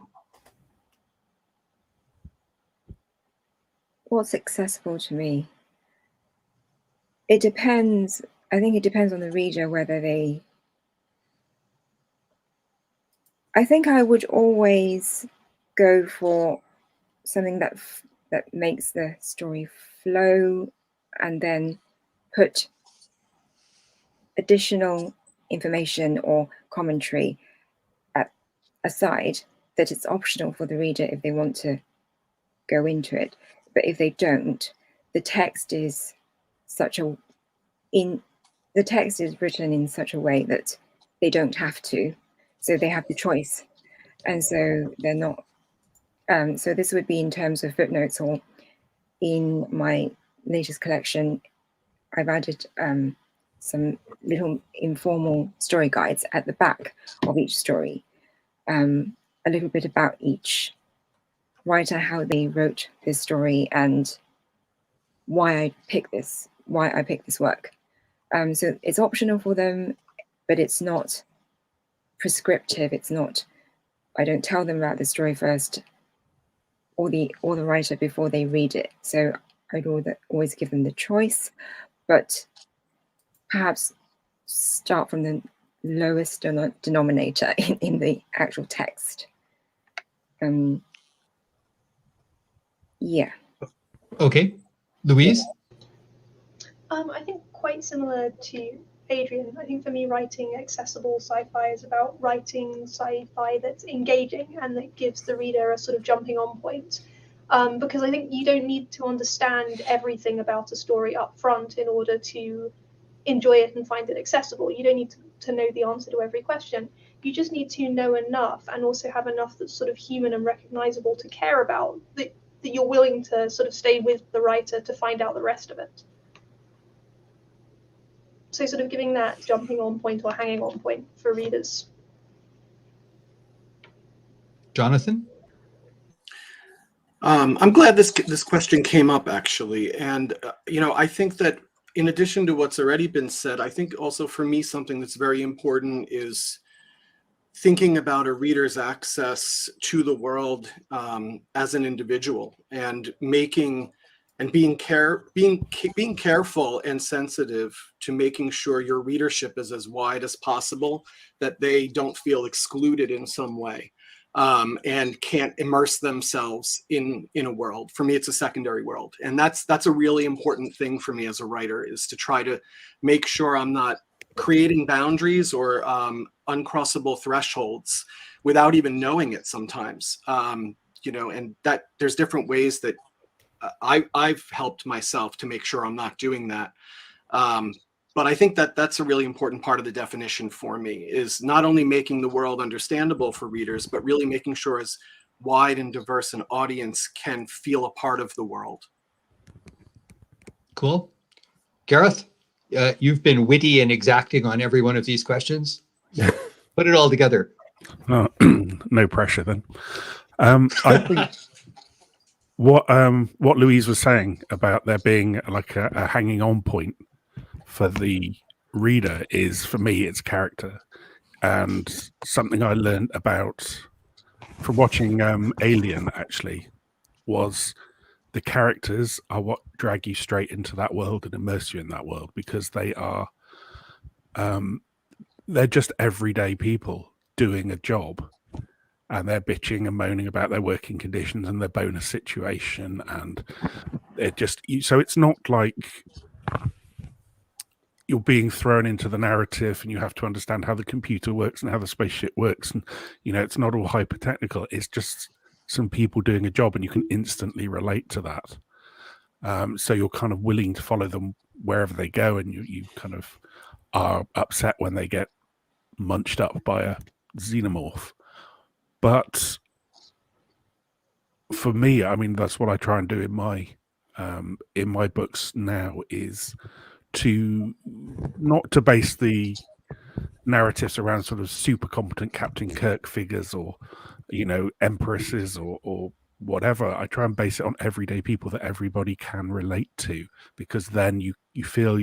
What's accessible to me? It depends. I think it depends on the reader whether they. I think I would always go for something that makes the story flow, and then put additional information or commentary aside, that it's optional for the reader if they want to go into it. But if they don't, the text is written in such a way that they don't have to, so they have the choice, and so they're not. So this would be in terms of footnotes, or in my latest collection, I've added some little informal story guides at the back of each story, a little bit about each writer, how they wrote this story, and why I picked this work. So it's optional for them, but it's not prescriptive. It's not. I don't tell them about the story first, or the writer before they read it. So I'd always give them the choice, but perhaps start from the lowest denominator in the actual text. Yeah. Okay. Louise? I think quite similar to Adrian. I think for me, writing accessible sci-fi is about writing sci-fi that's engaging and that gives the reader a sort of jumping on point. Because I think you don't need to understand everything about a story up front in order to enjoy it and find it accessible. You don't need to know the answer to every question. You just need to know enough, and also have enough that's sort of human and recognizable to care about, that you're willing to sort of stay with the writer to find out the rest of it. So sort of giving that jumping on point or hanging on point for readers. Jonathan? I'm glad this question came up, actually. And, I think that in addition to what's already been said, I think also for me, something that's very important is thinking about a reader's access to the world as an individual, and being careful and sensitive to making sure your readership is as wide as possible, that they don't feel excluded in some way, and can't immerse themselves in a world. For me, it's a secondary world, and that's a really important thing for me as a writer, is to try to make sure I'm not creating boundaries or uncrossable thresholds without even knowing it sometimes. And that there's different ways that I've helped myself to make sure I'm not doing that. But I think that that's a really important part of the definition for me, is not only making the world understandable for readers, but really making sure as wide and diverse an audience can feel a part of the world. Cool. Gareth, you've been witty and exacting on every one of these questions. Put it all together. Oh, no pressure then. I think what Louise was saying about there being like a hanging on point for the reader is, for me, it's character. And something I learned about from watching Alien, actually, was the characters are what drag you straight into that world and immerse you in that world, because they are they're just everyday people doing a job, and they're bitching and moaning about their working conditions and their bonus situation, and it just, so it's not like you're being thrown into the narrative and you have to understand how the computer works and how the spaceship works, and it's not all hyper technical. It's just some people doing a job, and you can instantly relate to that. So you're kind of willing to follow them wherever they go, and you kind of are upset when they get munched up by a xenomorph. But for me, I mean, that's what I try and do in my books now, is to not to base the narratives around sort of super competent Captain Kirk figures, or empresses, or whatever. I try and base it on everyday people that everybody can relate to, because then you feel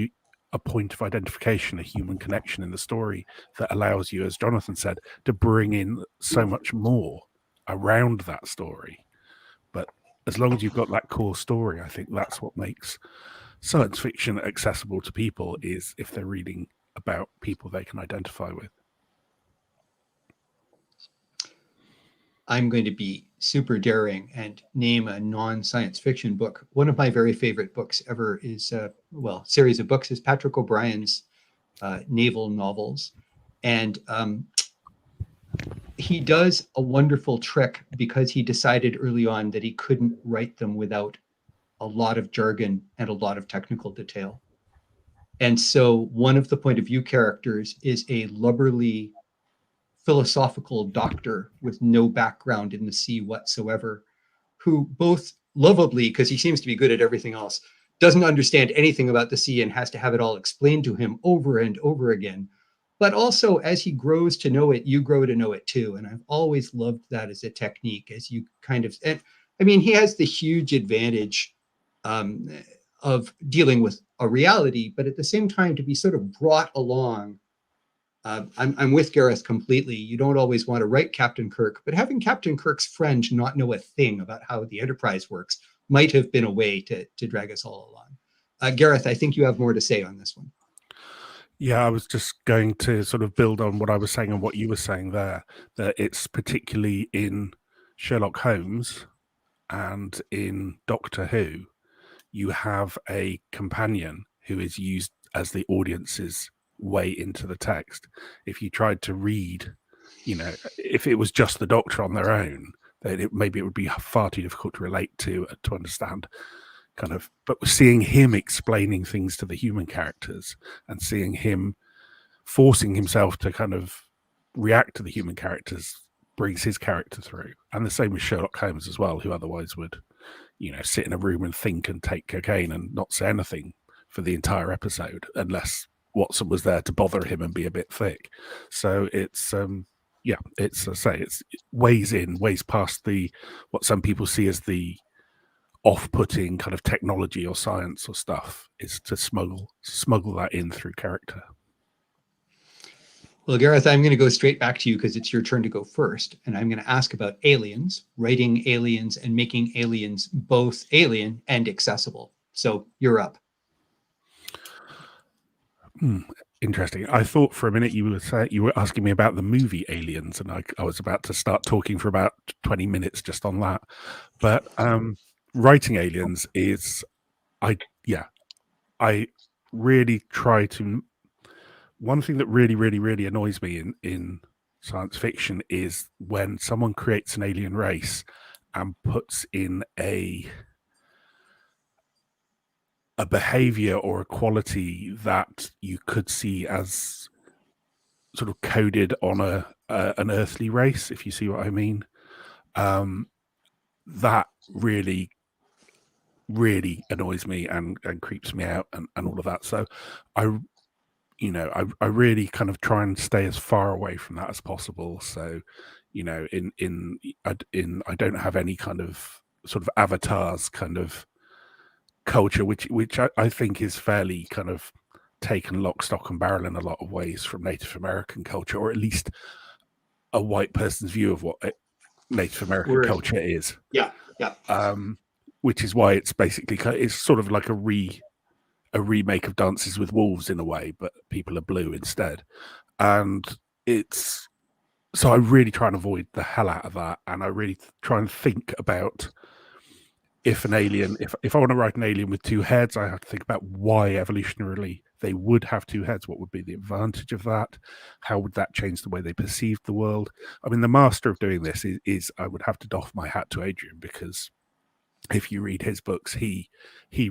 a point of identification, a human connection in the story that allows you, as Jonathan said, to bring in so much more around that story. But as long as you've got that core story, I think that's what makes science fiction accessible to people, is if they're reading about people they can identify with. I'm going to be super daring and name a non-science fiction book. One of my very favorite books ever is, series of books, is Patrick O'Brien's naval novels. And he does a wonderful trick, because he decided early on that he couldn't write them without a lot of jargon and a lot of technical detail. And so one of the point of view characters is a lubberly philosophical doctor with no background in the sea whatsoever, who both lovably, because he seems to be good at everything else, doesn't understand anything about the sea and has to have it all explained to him over and over again. But also, as he grows to know it, you grow to know it too. And I've always loved that as a technique, as you kind of, and I mean, he has the huge advantage of dealing with a reality, but at the same time, to be sort of brought along. I'm with Gareth completely. You don't always want to write Captain Kirk, but having Captain Kirk's friend not know a thing about how the Enterprise works might have been a way to drag us all along. Gareth, I think you have more to say on this one. Yeah, I was just going to sort of build on what I was saying and what you were saying there, that it's particularly in Sherlock Holmes and in Doctor Who, you have a companion who is used as the audience's way into the text. If you tried to read, if it was just the Doctor on their own, then maybe it would be far too difficult to relate to understand. But seeing him explaining things to the human characters, and seeing him forcing himself to kind of react to the human characters, brings his character through. And the same with Sherlock Holmes as well, who otherwise would, sit in a room and think and take cocaine and not say anything for the entire episode, unless Watson was there to bother him and be a bit thick. So it's it weighs past what some people see as the off-putting kind of technology or science or stuff, is to smuggle that in through character. Well, Gareth, I'm going to go straight back to you, because it's your turn to go first. And I'm going to ask about aliens, writing aliens and making aliens both alien and accessible. So you're up. Interesting. I thought for a minute you were asking me about the movie Aliens, and I was about to start talking for about 20 minutes just on that. But writing aliens is, I really try to. One thing that really, really, really annoys me in science fiction is when someone creates an alien race and puts in a behavior or a quality that you could see as sort of coded on an earthly race, if you see what I mean. That really, really annoys me and creeps me out and all of that. So I really kind of try and stay as far away from that as possible. So, I don't have any kind of sort of avatars kind of culture, which I think is fairly kind of taken lock, stock and barrel in a lot of ways from Native American culture, or at least a white person's view of what Native American culture is. Yeah. which is why it's basically it's sort of like a remake of Dances with Wolves in a way, but people are blue instead. And it's so I really try and avoid the hell out of that, and I really try and think about if an alien, if I want to write an alien with two heads, I have to think about why evolutionarily they would have two heads. What would be the advantage of that? How would that change the way they perceived the world? I mean, the master of doing this is I would have to doff my hat to Adrian, because if you read his books, he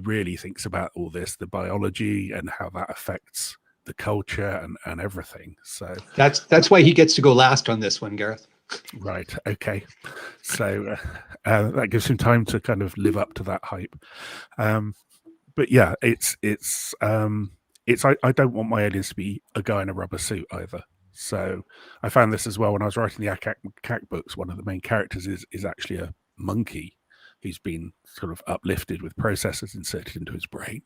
really thinks about all this, the biology and how that affects the culture and everything. So That's why he gets to go last on this one, Gareth. right, okay. So that gives him time to kind of live up to that hype. But yeah, it's I don't want my aliens to be a guy in a rubber suit either. So I found this as well when I was writing the Akak books. One of the main characters is actually a monkey who's been sort of uplifted with processors inserted into his brain.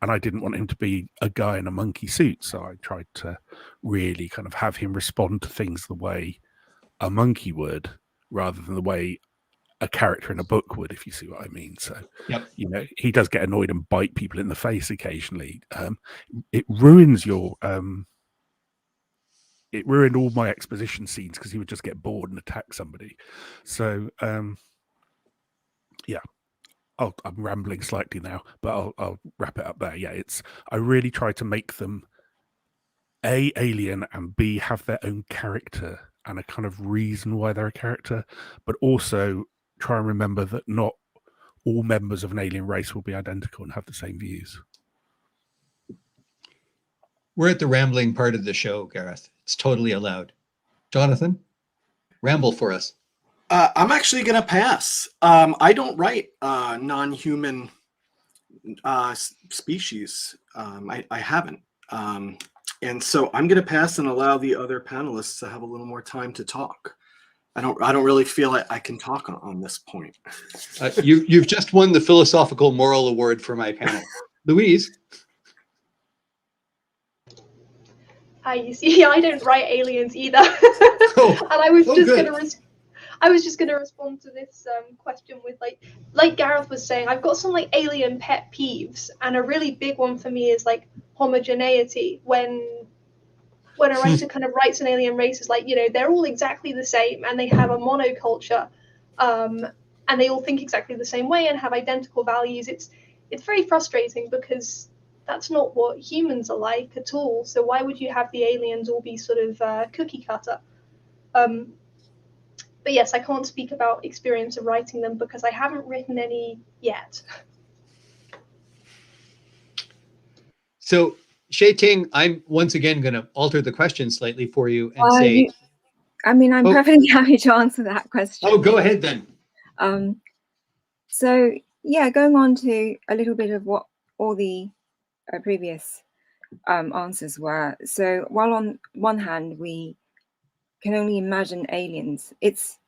And I didn't want him to be a guy in a monkey suit. So I tried to really kind of have him respond to things the way a monkey would, rather than the way a character in a book would, if you see what I mean. So, Yep. you know, he does get annoyed and bite people in the face occasionally. It ruins your... it ruined all my exposition scenes because he would just get bored and attack somebody. So, yeah. I'm rambling slightly now, but I'll wrap it up there. Yeah, I really try to make them A, alien, and B, have their own character and a kind of reason why they're a character, but also try and remember that not all members of an alien race will be identical and have the same views. We're at the rambling part of the show, Gareth. It's totally allowed. Jonathan, ramble for us. I'm actually going to pass. I don't write non-human species. I haven't. And so I'm going to pass and allow the other panelists to have a little more time to talk. I don't really feel like I can talk on this point. You've just won the Philosophical Moral Award for my panel. Louise? You see, I don't write aliens either. Oh, and I was just good. going to respond to this question with like Gareth was saying, I've got some like alien pet peeves, and a really big one for me is like homogeneity. When a writer kind of writes an alien race, is like, you know, they're all exactly the same and they have a monoculture, and they all think exactly the same way and have identical values. It's very frustrating because that's not what humans are like at all. So why would you have the aliens all be sort of cookie cutter? But yes, I can't speak about experience of writing them because I haven't written any yet. So, Xueting, I'm once again going to alter the question slightly for you and say... I'm perfectly happy to answer that question. Oh, go ahead then. So, yeah, going on to a little bit of what all the previous answers were. So, while on one hand, we can only imagine aliens, it's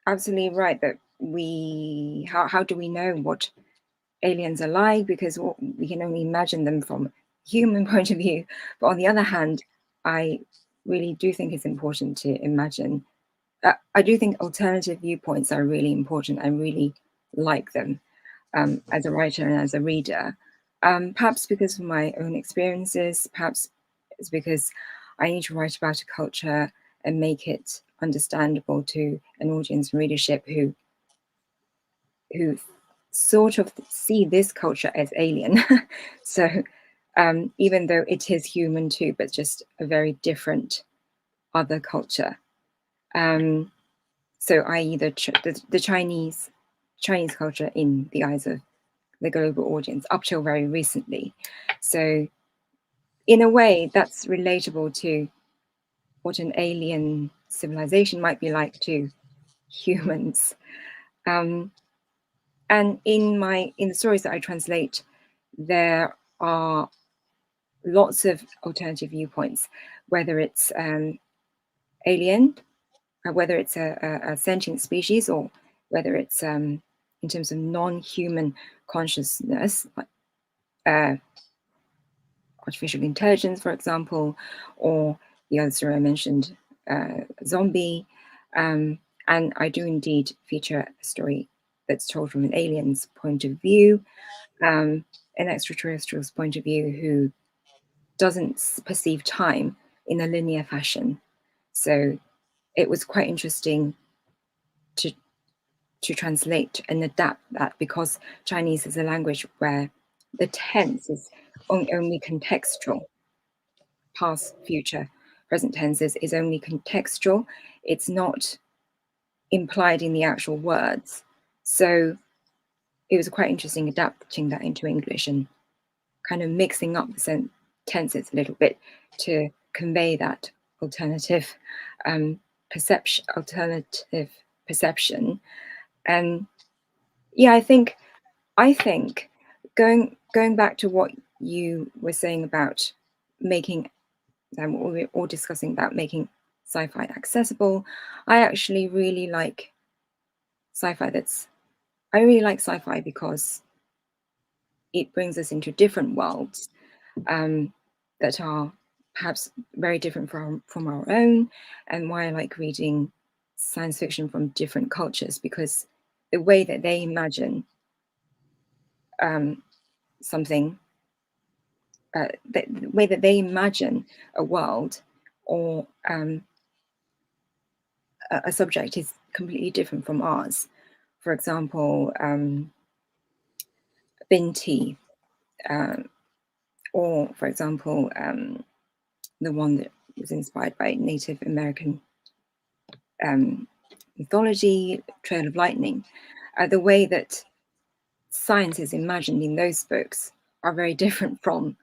absolutely right that how do we know what aliens are like, because we can only imagine them from a human point of view. But on the other hand, I really do think it's important to imagine. I do think alternative viewpoints are really important. I really like them as a writer and as a reader. Perhaps because of my own experiences, perhaps it's because I need to write about a culture and make it understandable to an audience and readership who sort of see this culture as alien. So even though it is human too, but just a very different other culture. So i.e. the Chinese culture in the eyes of the global audience up till very recently. So in a way that's relatable to what an alien civilization might be like to humans. And in the stories that I translate, there are lots of alternative viewpoints, whether it's alien, whether it's a sentient species, or whether it's in terms of non-human consciousness, like artificial intelligence, for example, or the other story I mentioned, zombie. And I do indeed feature a story that's told from an alien's point of view, an extraterrestrial's point of view who doesn't perceive time in a linear fashion. So it was quite interesting to translate and adapt that, because Chinese is a language where the tense is only contextual. Past, future, present tenses is only contextual. It's not implied in the actual words. So it was quite interesting adapting that into English and kind of mixing up the tenses a little bit to convey that alternative perception. And yeah, I think going back to what you were saying about making, we're all discussing about making sci-fi accessible. I actually really like sci-fi because it brings us into different worlds that are perhaps very different from our own, and why I like reading science fiction from different cultures, because the way that they imagine something, the way that they imagine a world or a subject is completely different from ours. For example, Binti, or for example, the one that was inspired by Native American mythology, Trail of Lightning. The way that science is imagined in those books are very different from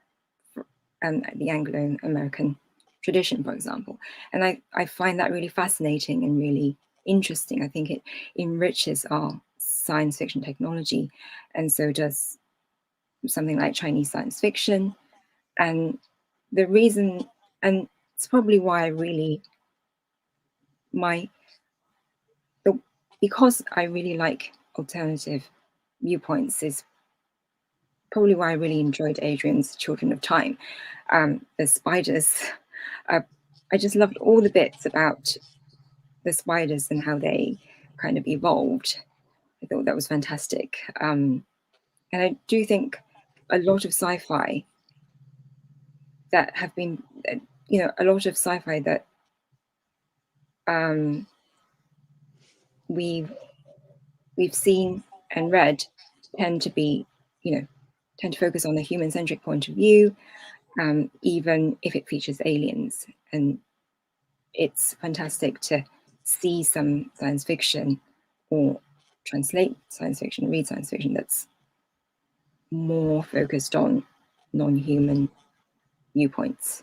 the Anglo-American tradition, for example. And I find that really fascinating and really interesting. I think it enriches our science fiction technology, and so does something like Chinese science fiction. And the reason, and it's probably why I really, because I really like alternative viewpoints, is probably why I really enjoyed Adrian's Children of Time. The spiders, I just loved all the bits about the spiders and how they kind of evolved. I thought that was fantastic. And I do think a lot of sci-fi that have been, a lot of sci-fi that we've seen and read tend to focus on a human-centric point of view, even if it features aliens. And it's fantastic to see some science fiction or translate science fiction, read science fiction that's more focused on non-human viewpoints.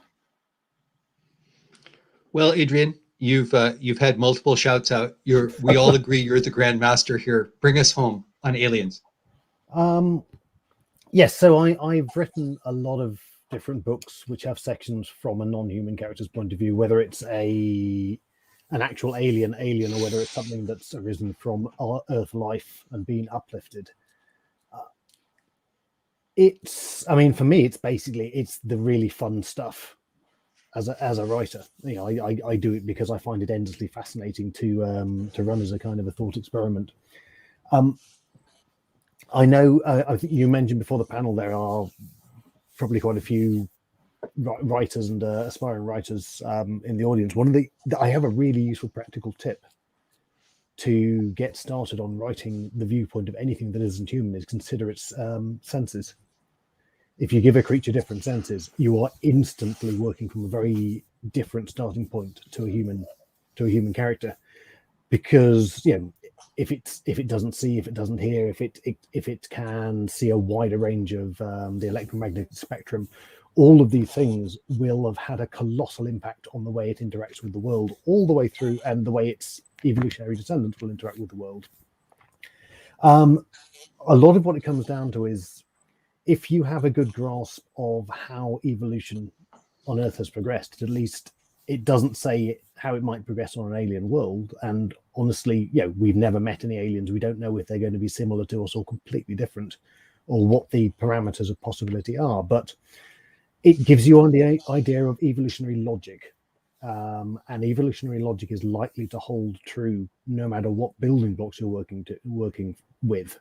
Well, Adrian, you've had multiple shouts out. We all agree you're the grandmaster here. Bring us home on aliens. Yes, so I've written a lot of different books which have sections from a non-human character's point of view, whether it's an actual alien, or whether it's something that's arisen from our Earth life and been uplifted. For me, it's the really fun stuff. As a writer, I do it because I find it endlessly fascinating to run as a kind of a thought experiment. I know, I think you mentioned before the panel, there are probably quite a few writers and aspiring writers in the audience. I have a really useful practical tip to get started on writing the viewpoint of anything that isn't human, is consider its senses. If you give a creature different senses, you are instantly working from a very different starting point to a human character, because if it doesn't see, if it doesn't hear, if it can see a wider range of the electromagnetic spectrum, all of these things will have had a colossal impact on the way it interacts with the world all the way through, and the way its evolutionary descendants will interact with the world. A lot of what it comes down to is, if you have a good grasp of how evolution on Earth has progressed, at least it doesn't say how it might progress on an alien world. And honestly, we've never met any aliens. We don't know if they're going to be similar to us or completely different, or what the parameters of possibility are. But it gives you the idea of evolutionary logic. and evolutionary logic is likely to hold true no matter what building blocks you're working with.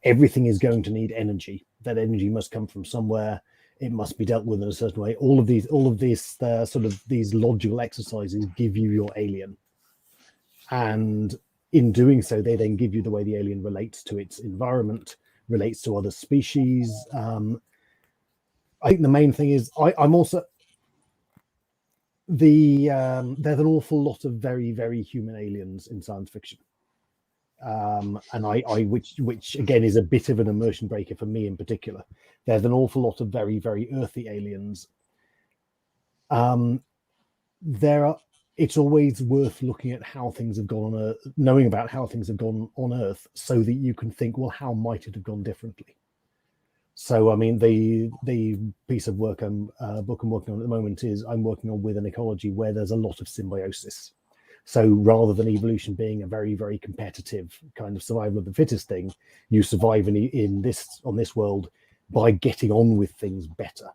Everything is going to need energy. That energy must come from somewhere. It must be dealt with in a certain way. All of these sort of these logical exercises give you your alien, and in doing so, they then give you the way the alien relates to its environment, relates to other species. I think the main thing is I'm also there's an awful lot of very, very human aliens in science fiction. And which again is a bit of an immersion breaker for me in particular. There's an awful lot of very, very earthy aliens. It's always worth looking at how things have gone on Earth, knowing about how things have gone on Earth, so that you can think, well, how might it have gone differently? So, I mean, the piece of work book I'm working on at the moment is I'm working on with an ecology where there's a lot of symbiosis. So rather than evolution being a very, very competitive kind of survival of the fittest thing, you survive on this world by getting on with things better.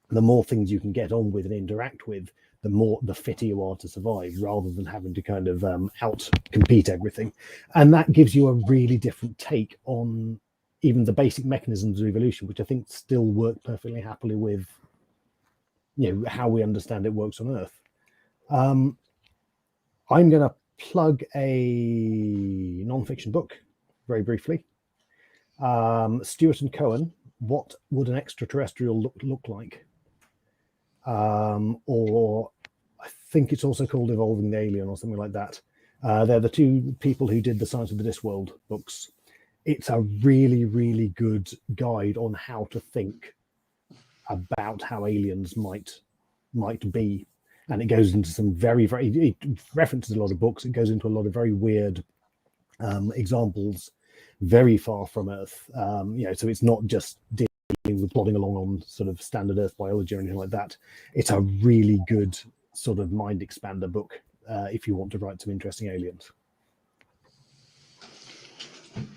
The more things you can get on with and interact with, the fitter you are to survive, rather than having to kind of out compete everything. And that gives you a really different take on even the basic mechanisms of evolution, which I think still work perfectly happily with how we understand it works on Earth. I'm going to plug a non-fiction book very briefly. Stewart and Cohen, What Would an Extraterrestrial Look Like? Or I think it's also called Evolving the Alien or something like that. They're the two people who did the Science of the Discworld books. It's a really, really good guide on how to think about how aliens might be. And it goes into some it references a lot of books. It goes into a lot of very weird examples, very far from Earth. So it's not just dealing with plodding along on sort of standard Earth biology or anything like that. It's a really good sort of mind expander book if you want to write some interesting aliens.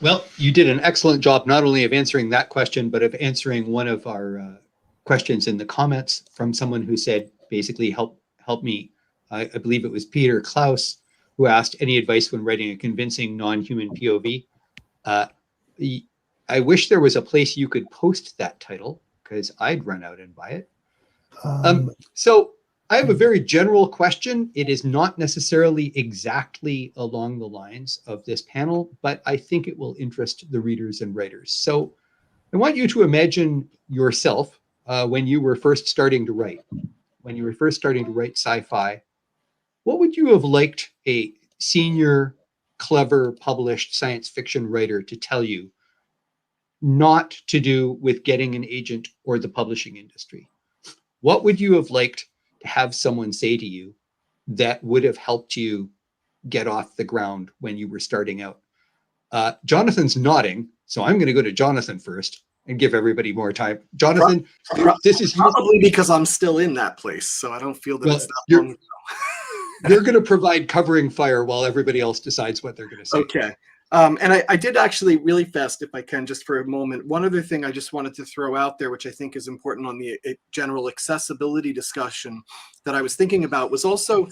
Well, you did an excellent job not only of answering that question, but of answering one of our questions in the comments from someone who said, basically, help me. I believe it was Peter Klaus, who asked any advice when writing a convincing non-human POV. I wish there was a place you could post that title, because I'd run out and buy it. So I have a very general question. It is not necessarily exactly along the lines of this panel, but I think it will interest the readers and writers. So I want you to imagine yourself when you were first starting to write. When you were first starting to write sci-fi, what would you have liked a senior, clever, published science fiction writer to tell you not to do with getting an agent or the publishing industry? What would you have liked to have someone say to you that would have helped you get off the ground when you were starting out? Jonathan's nodding, so I'm going to go to Jonathan first and give everybody more time. Jonathan, this is probably because I'm still in that place, so I don't feel that it's that long ago. You're going to provide covering fire while everybody else decides what they're going to say. Okay. And I did actually, really fast, if I can, just for a moment, one other thing I just wanted to throw out there, which I think is important on the general accessibility discussion that I was thinking about, was also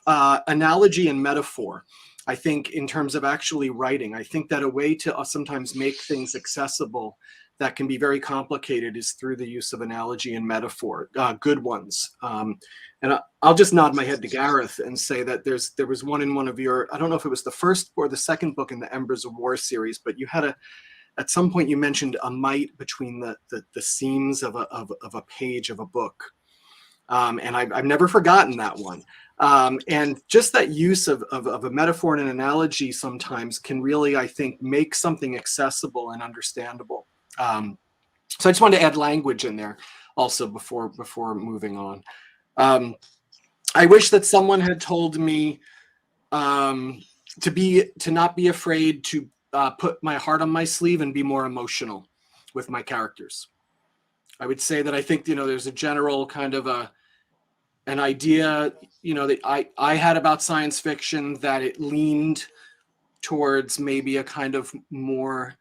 analogy and metaphor. I think in terms of actually writing, I think that a way to sometimes make things accessible that can be very complicated is through the use of analogy and metaphor, good ones. And I'll just nod my head to Gareth and say that there was one in one of your, I don't know if it was the first or the second book in the Embers of War series, but you had at some point you mentioned a mite between the seams of a page of a book. And I've never forgotten that one. And just that use of a metaphor and an analogy sometimes can really, I think, make something accessible and understandable. So I just wanted to add language in there also before moving on. I wish that someone had told me to not be afraid to put my heart on my sleeve and be more emotional with my characters. I would say that I think, there's a general kind of an idea, that I had about science fiction, that it leaned towards maybe a kind of more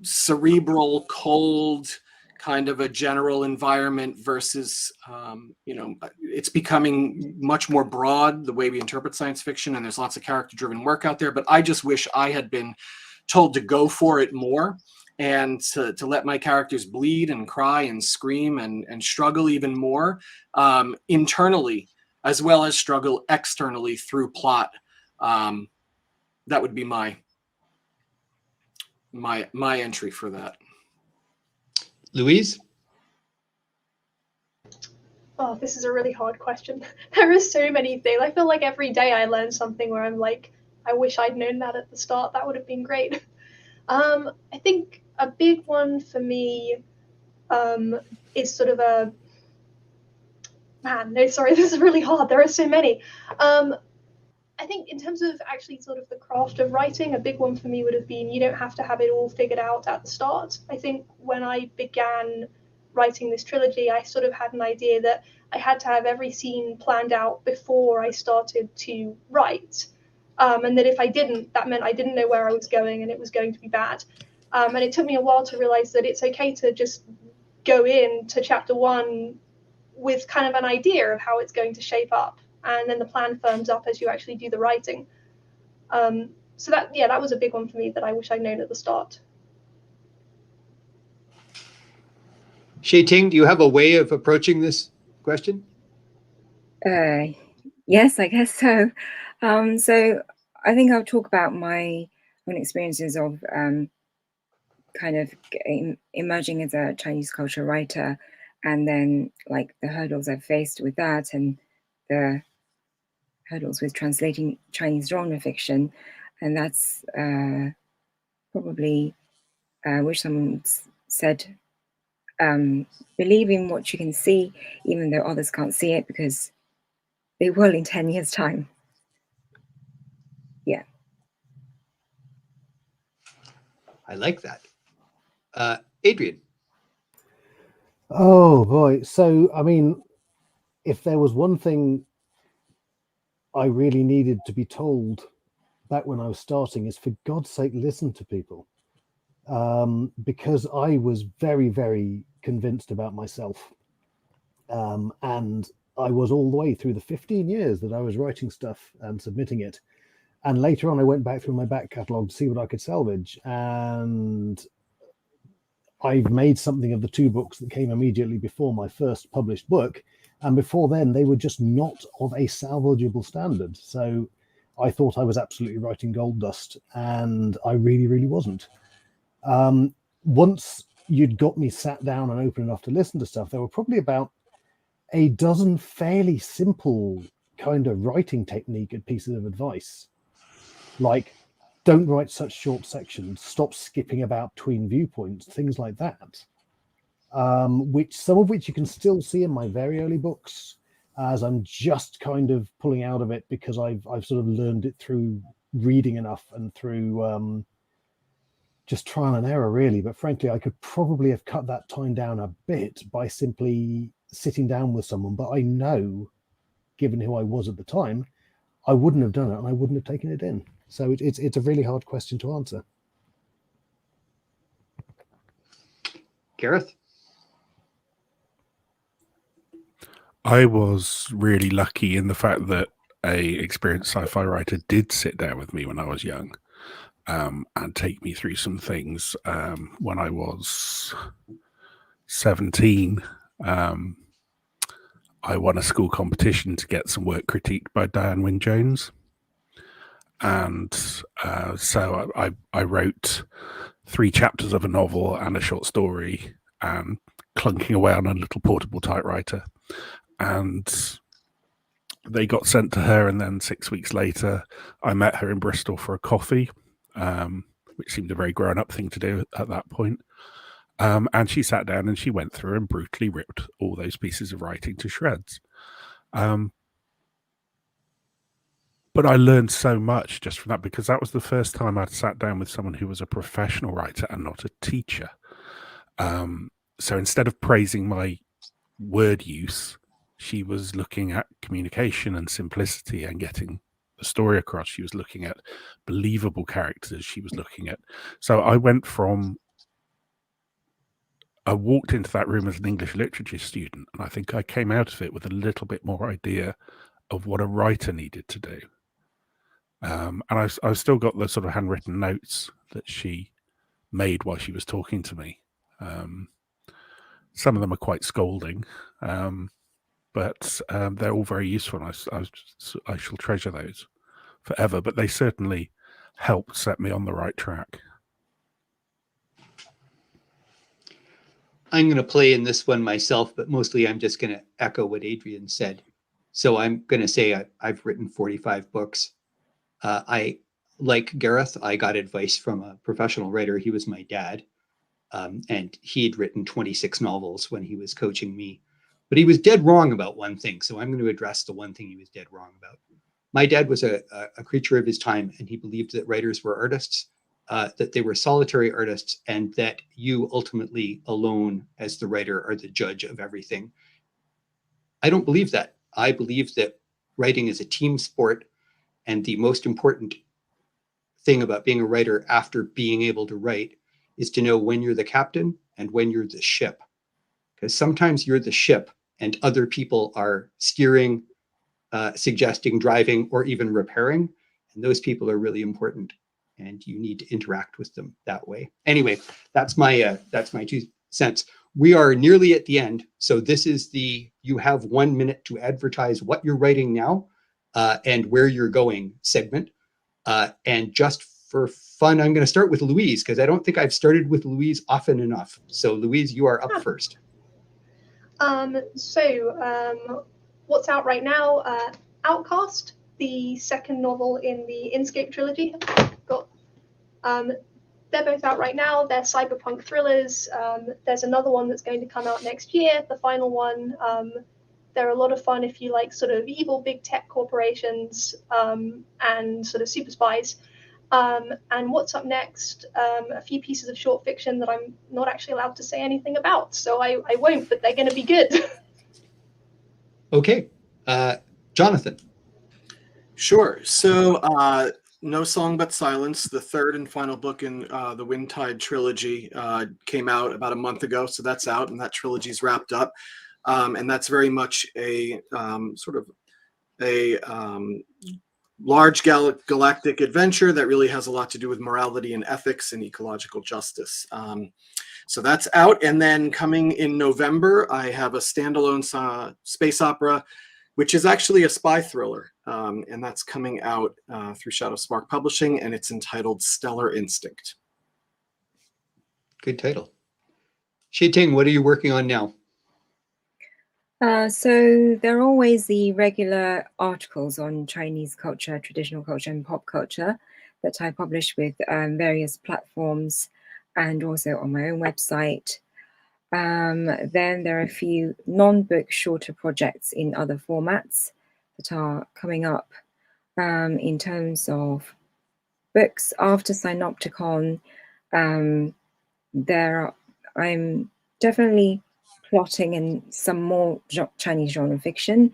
cerebral, cold, kind of a general environment versus, it's becoming much more broad, the way we interpret science fiction, and there's lots of character-driven work out there. But I just wish I had been told to go for it more, and to let my characters bleed and cry and scream and struggle even more internally, as well as struggle externally through plot. That would be my entry for that. Louise? Oh, this is a really hard question. There are so many things. I feel like every day I learn something where I'm like, I wish I'd known that at the start. That would have been great. I think a big one for me is sort of a... Man, no, sorry, this is really hard. There are so many. I think in terms of actually sort of the craft of writing, a big one for me would have been you don't have to have it all figured out at the start. I think when I began writing this trilogy, I sort of had an idea that I had to have every scene planned out before I started to write. And that if I didn't, that meant I didn't know where I was going and it was going to be bad. And it took me a while to realize that it's okay to just go into chapter one with kind of an idea of how it's going to shape up. And then the plan firms up as you actually do the writing. So that was a big one for me that I wish I'd known at the start. Xueting, do you have a way of approaching this question? Yes, I guess so. So I think I'll talk about my own experiences of kind of emerging as a Chinese culture writer, and then like the hurdles I've faced with that, and the hurdles with translating Chinese genre fiction. And that's probably, wish someone said, believe in what you can see, even though others can't see it, because they will in 10 years' time. Yeah. I like that. Adrian? Oh boy. So, I mean, if there was one thing I really needed to be told back when I was starting, is for God's sake, listen to people. Because I was very, very convinced about myself. And I was all the way through the 15 years that I was writing stuff and submitting it. And later on, I went back through my back catalogue to see what I could salvage. And I've made something of the 2 books that came immediately before my first published book. And before then, they were just not of a salvageable standard. So I thought I was absolutely writing gold dust, and I really, really wasn't. Once you'd got me sat down and open enough to listen to stuff, there were probably about a dozen fairly simple kind of writing technique pieces of advice. Like, don't write such short sections, stop skipping about between viewpoints, things like that. Some of which you can still see in my very early books, as I'm just kind of pulling out of it because I've sort of learned it through reading enough and through just trial and error, really. But frankly, I could probably have cut that time down a bit by simply sitting down with someone. But I know, given who I was at the time, I wouldn't have done it and I wouldn't have taken it in. So it's a really hard question to answer. Gareth? I was really lucky in the fact that a experienced sci-fi writer did sit down with me when I was young, and take me through some things. When I was 17, I won a school competition to get some work critiqued by Diane Wynne-Jones. And so I wrote 3 chapters of a novel and a short story, clunking away on a little portable typewriter. And they got sent to her, and then 6 weeks later, I met her in Bristol for a coffee, which seemed a very grown-up thing to do at that point. And she sat down and she went through and brutally ripped all those pieces of writing to shreds. But I learned so much just from that, because that was the first time I'd sat down with someone who was a professional writer and not a teacher. So instead of praising my word use, she was looking at communication and simplicity and getting the story across. She was looking at believable characters. She was looking at... So I went from I walked into that room as an English literature student, and I think I came out of it with a little bit more idea of what a writer needed to do. And I've still got the sort of handwritten notes that she made while she was talking to me. Some of them are quite scolding, but they're all very useful. And I shall treasure those forever, but they certainly helped set me on the right track. I'm going to play in this one myself, but mostly I'm just going to echo what Adrian said. So I'm going to say I've written 45 books. Like Gareth, I got advice from a professional writer. He was my dad, and he'd written 26 novels when he was coaching me. But he was dead wrong about one thing, so I'm going to address the one thing he was dead wrong about. My dad was a creature of his time, and he believed that writers were artists, that they were solitary artists, and that you ultimately alone as the writer are the judge of everything. I don't believe that. I believe that writing is a team sport, and the most important thing about being a writer after being able to write is to know when you're the captain and when you're the ship. Because sometimes you're the ship and other people are steering, suggesting, driving, or even repairing. And those people are really important, and you need to interact with them that way. Anyway, that's my 2 cents. We are nearly at the end. So this is you have 1 minute to advertise what you're writing now and where you're going segment. And just for fun, I'm going to start with Louise, because I don't think I've started with Louise often enough. So Louise, you are up first. What's out right now? Outcast, the second novel in the Inscape trilogy. They're both out right now. They're cyberpunk thrillers. There's another one that's going to come out next year, the final one. They're a lot of fun if you like sort of evil big tech corporations and sort of super spies. And what's up next? A few pieces of short fiction that I'm not actually allowed to say anything about, so I won't, but they're going to be good. Okay. Jonathan. Sure. So No Song But Silence, the third and final book in the Windtide trilogy, came out about a month ago. So that's out, and that trilogy's wrapped up. And that's very much a sort of a large galactic adventure that really has a lot to do with morality and ethics and ecological justice. So that's out. And then coming in November, I have a standalone space opera, which is actually a spy thriller. And that's coming out through Shadow Spark Publishing, and it's entitled Stellar Instinct. Good title. Xueting, what are you working on now? So there are always the regular articles on Chinese culture, traditional culture, and pop culture that I publish with various platforms and also on my own website. Then there are a few non-book shorter projects in other formats that are coming up. In terms of books, after Synopticon, I'm definitely plotting in some more Chinese genre fiction.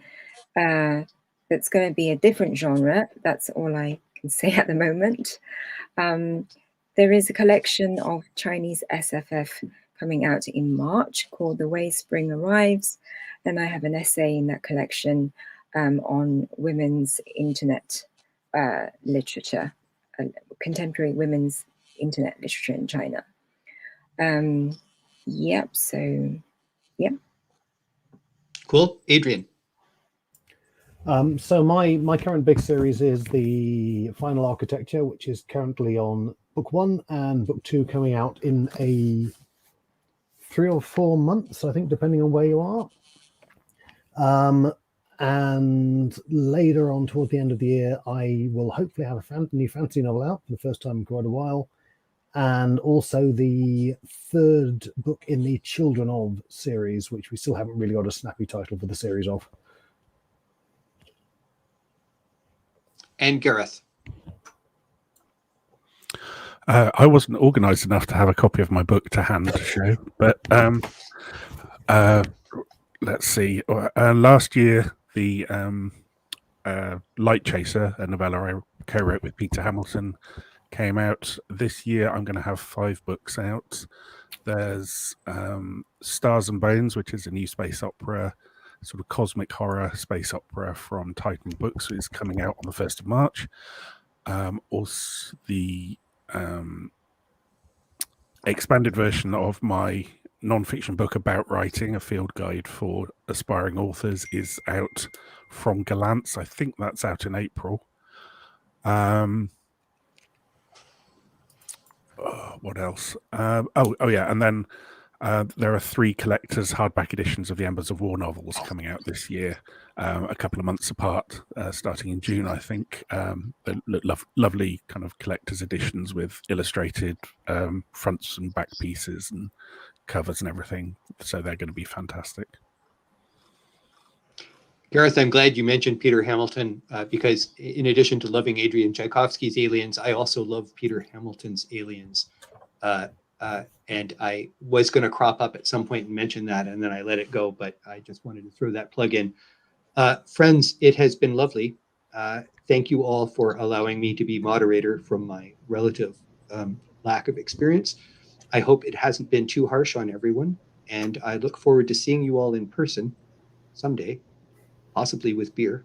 That's going to be a different genre. That's all I can say at the moment. There is a collection of Chinese SFF coming out in March called The Way Spring Arrives, and I have an essay in that collection on women's internet literature, contemporary women's internet literature in China. Yep. Cool. Adrian. So my current big series is the Final Architecture, which is currently on book 1 and book 2 coming out in 3 or 4 months, I think, depending on where you are. And later on, toward the end of the year, I will hopefully have a new fantasy novel out for the first time in quite a while. And also the third book in the Children of series, which we still haven't really got a snappy title for the series of. And Gareth. I wasn't organized enough to have a copy of my book to hand to show, but let's see. Last year, the Light Chaser, a novella I co-wrote with Peter Hamilton, came out this year. I'm going to have 5 books out. There's Stars and Bones, which is a new space opera, sort of cosmic horror space opera from Titan Books, which is coming out on the 1st of March. Also, the expanded version of my non-fiction book about writing, a field guide for aspiring authors, is out from Galance. I think that's out in April. What else? Oh yeah, and then there are 3 collectors hardback editions of the Embers of War novels coming out this year, a couple of months apart, starting in June, I think. They're lovely kind of collector's editions with illustrated fronts and back pieces and covers and everything. So they're going to be fantastic. Gareth, I'm glad you mentioned Peter Hamilton because in addition to loving Adrian Tchaikovsky's Aliens, I also love Peter Hamilton's Aliens. And I was going to crop up at some point and mention that, and then I let it go, but I just wanted to throw that plug in. Friends, it has been lovely. Thank you all for allowing me to be moderator from my relative lack of experience. I hope it hasn't been too harsh on everyone, and I look forward to seeing you all in person someday, possibly with beer.